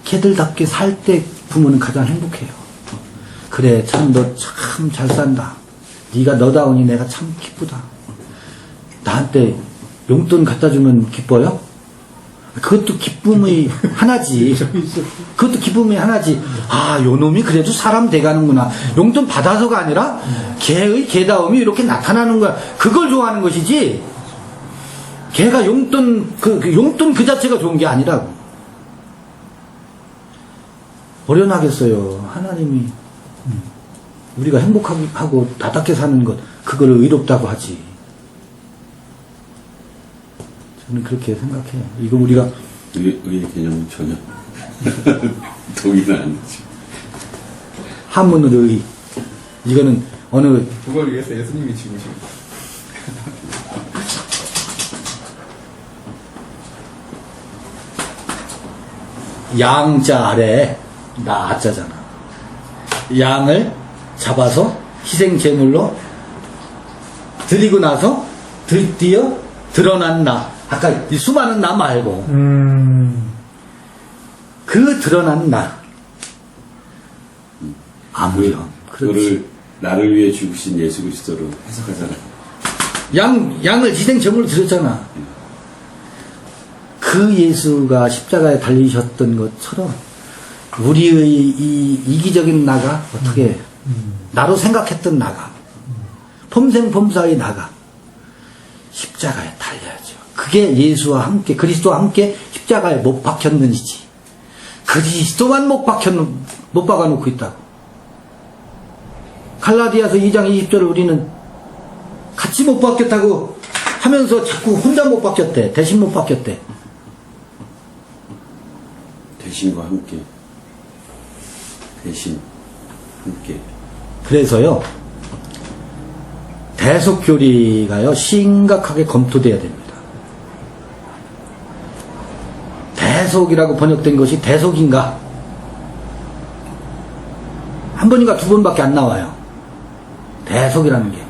걔들답게 살 때 부모는 가장 행복해요. 그래, 참 너 참 잘 산다. 네가 너다우니 내가 참 기쁘다. 나한테 용돈 갖다 주면 기뻐요? 그것도 기쁨의 하나지. 그것도 기쁨의 하나지. 요 놈이 그래도 사람 돼가는구나. 용돈 받아서가 아니라 걔의 걔다움이 이렇게 나타나는 거야. 그걸 좋아하는 것이지. 걔가 용돈 그 자체가 좋은 게 아니라고. 어련하겠어요. 하나님이 우리가 행복하고 나답게 사는 것, 그거를 의롭다고 하지. 저는 그렇게 생각해요. 이거 우리가 의의 개념은 전혀 동의는 아니지. 한문으로 의. 이거는 어느 그걸 위해서 예수님이 죽으신 양자 아래 나자잖아. 양을 잡아서 희생 제물로 드리고 나서 드디어 드러난 나. 아까 이 수많은 나 말고 그 드러난 나. 아무렴. 그거를 나를 위해 죽으신 예수 그리스도로 해석하잖아. 양을 희생 제물로 드렸잖아. 그 예수가 십자가에 달리셨던 것처럼 우리의 이 이기적인 나가 어떻게 나로 생각했던 나가 폼생폼사의 나가 십자가에 달려야죠. 그게 예수와 함께 그리스도와 함께 십자가에 못 박혔는지지. 그리스도만 못 박아놓고 있다고. 갈라디아서 2장 20절을 우리는 같이 못 박혔다고 하면서 자꾸 혼자 못 박혔대. 대신 못 박혔대. 대신과 함께. 대신 함께. 그래서요, 대속교리가요, 심각하게 검토돼야 됩니다. 대속이라고 번역된 것이 대속인가? 한 번인가 두 번밖에 안 나와요. 대속이라는 게.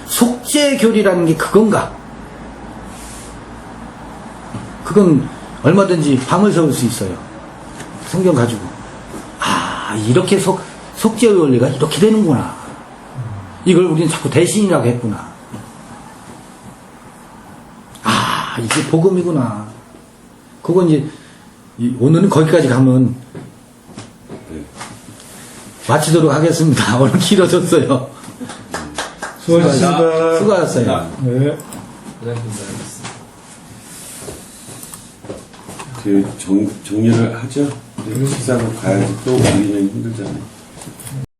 속죄교리라는 게 그건가? 그건 얼마든지 밤을 새울 수 있어요. 성경 가지고. 이렇게 속죄의 원리가 이렇게 되는구나. 이걸 우리는 자꾸 대신이라고 했구나. 이게 복음이구나. 그건 이제, 오늘은 거기까지 가면, 마치도록 하겠습니다. 오늘 길어졌어요. 수고하셨습니다. 수고하셨어요. 네. 정리를 하죠. 식사로 가야지 또 우리는 힘들잖아요.